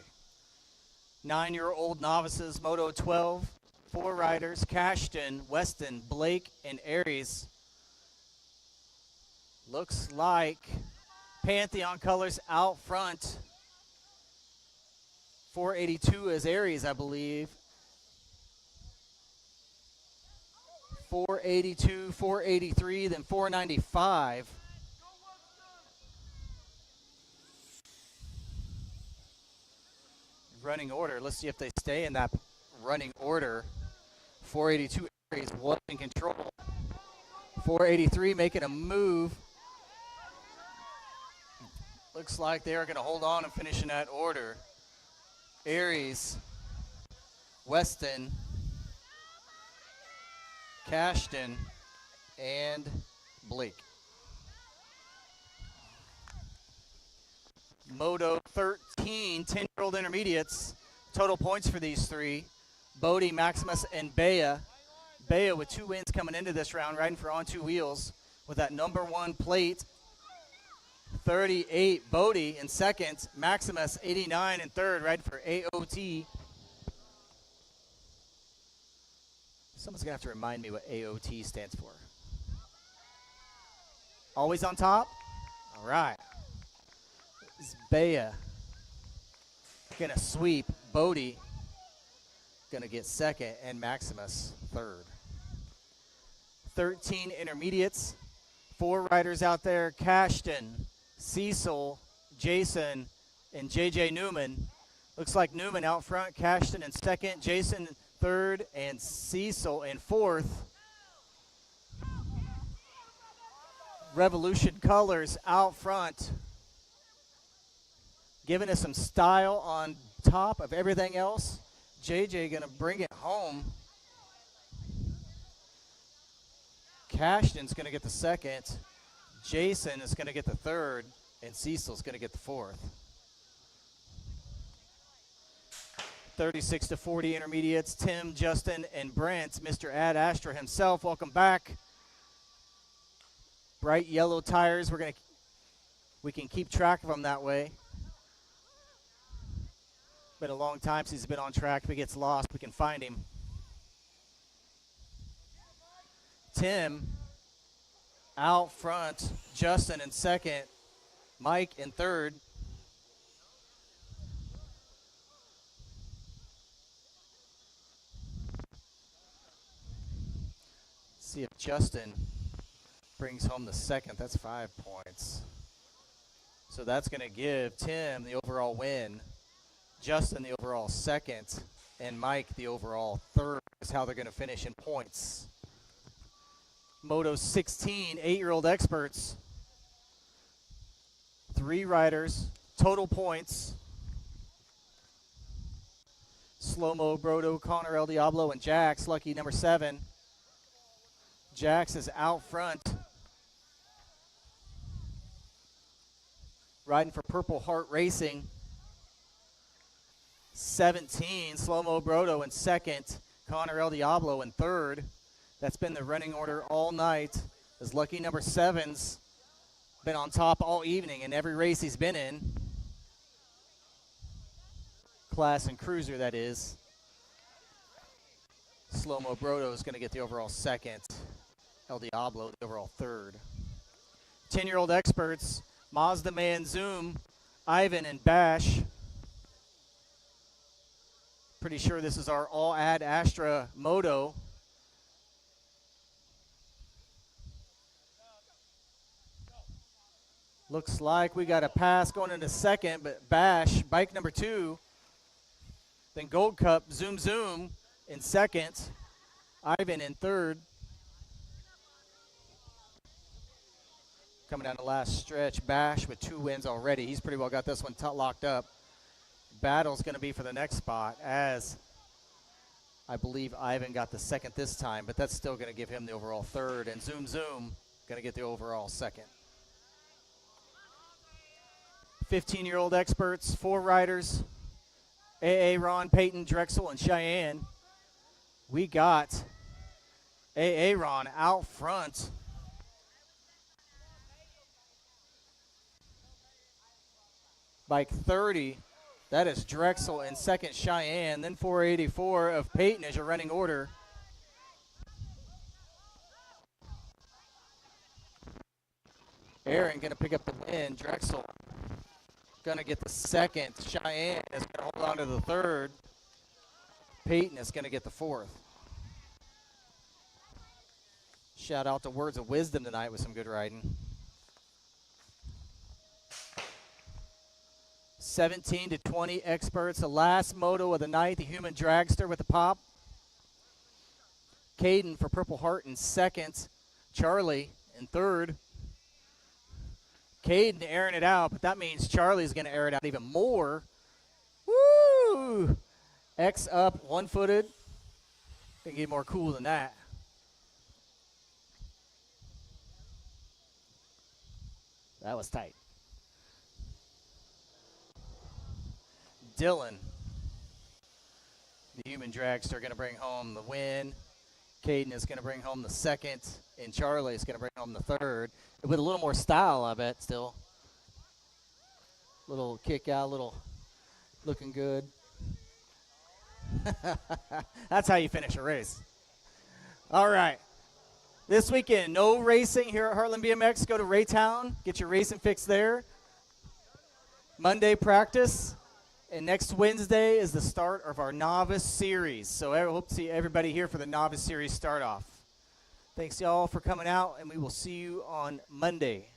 9-year-old novices, Moto 12, 4 riders, Cashton, Weston, Blake, and Aries. Looks like Pantheon colors out front. 482 is Aries, I believe. 482, 483, then 495. Running order. Let's see if they stay in that running order. 482 Aries was in control. 483 making a move. Looks like they are going to hold on and finish in that order. Aries, Weston, Cashton, and Blake. Moto 13, 10-year-old intermediates. Total points for these three: Bodie, Maximus, and Bea. Bea with 2 wins coming into this round, riding for On Two Wheels with that number 1 plate. 38, Bodie in second. Maximus, 89 in third, riding for AOT. Someone's going to have to remind me what AOT stands for. Always on top? All right. This is Bea going to sweep. Bodie going to get second, and Maximus third. 13 intermediates. 4 riders out there: Cashton, Cecil, Jason, and JJ Newman. Looks like Newman out front, Cashton in second, Jason third, and Cecil in fourth. Revolution colors out front, giving us some style on top of everything else. JJ gonna bring it home. Cashton's gonna get the second. Jason is gonna get the third, and Cecil's gonna get the fourth. 36-40 intermediates. Tim, Justin, and Brent. Mr. Ad Astra himself, welcome back. Bright yellow tires. We can keep track of them that way. Been a long time since he's been on track. If he gets lost, we can find him. Tim out front, Justin in second, Mike in third. See if Justin brings home the second. That's 5 points. So that's going to give Tim the overall win, Justin the overall second, and Mike the overall third is how they're going to finish in points. Moto 16, 8-year-old experts. 3 riders, total points. Slow-mo, Brodo, Connor, El Diablo, and Jax. Lucky number 7. Jax is out front, riding for Purple Heart Racing. 17, Slow-mo, Brodo in second. Connor, El Diablo in third. That's been the running order all night, as lucky number 7's been on top all evening in every race he's been in. Class and Cruiser, that is. Slow-mo Brodo is going to get the overall second. El Diablo, the overall third. 10-year-old experts, Mazda Man, Zoom, Ivan, and Bash. Pretty sure this is our all Ad Astra Moto. Looks like we got a pass going into second, but Bash, bike number 2. Then Gold Cup, Zoom Zoom in second. Ivan in third. Coming down the last stretch, Bash with 2 wins already. He's pretty well got this one locked up. Battle's going to be for the next spot, as I believe Ivan got the second this time, but that's still going to give him the overall third, and Zoom Zoom going to get the overall second. 15-year-old experts, 4 riders, AA, Ron, Peyton, Drexel, and Cheyenne. We got AA Ron out front. Bike 30, that is Drexel, and second Cheyenne. Then 484 of Peyton as your running order. Aaron going to pick up the win. Drexel going to get the second. Cheyenne is going to hold on to the third. Peyton is going to get the fourth. Shout out to Words of Wisdom tonight with some good riding. 17 to 20 experts. The last moto of the night, the Human Dragster with the pop. Caden for Purple Heart in second. Charlie in third. Caden airing it out, but that means Charlie's going to air it out even more. Woo! X up, one-footed. Can get more cool than that. That was tight. Dylan, the Human Dragster, going to bring home the win. Caden is going to bring home the second, and Charlie is going to bring home the third. With a little more style, I bet, still. Little kick out, little looking good. That's how you finish a race. All right. This weekend, no racing here at Heartland BMX. Go to Raytown, get your racing fix there. Monday practice. And next Wednesday is the start of our Novice Series. So I hope to see everybody here for the Novice Series start off. Thanks, y'all, for coming out, and we will see you on Monday.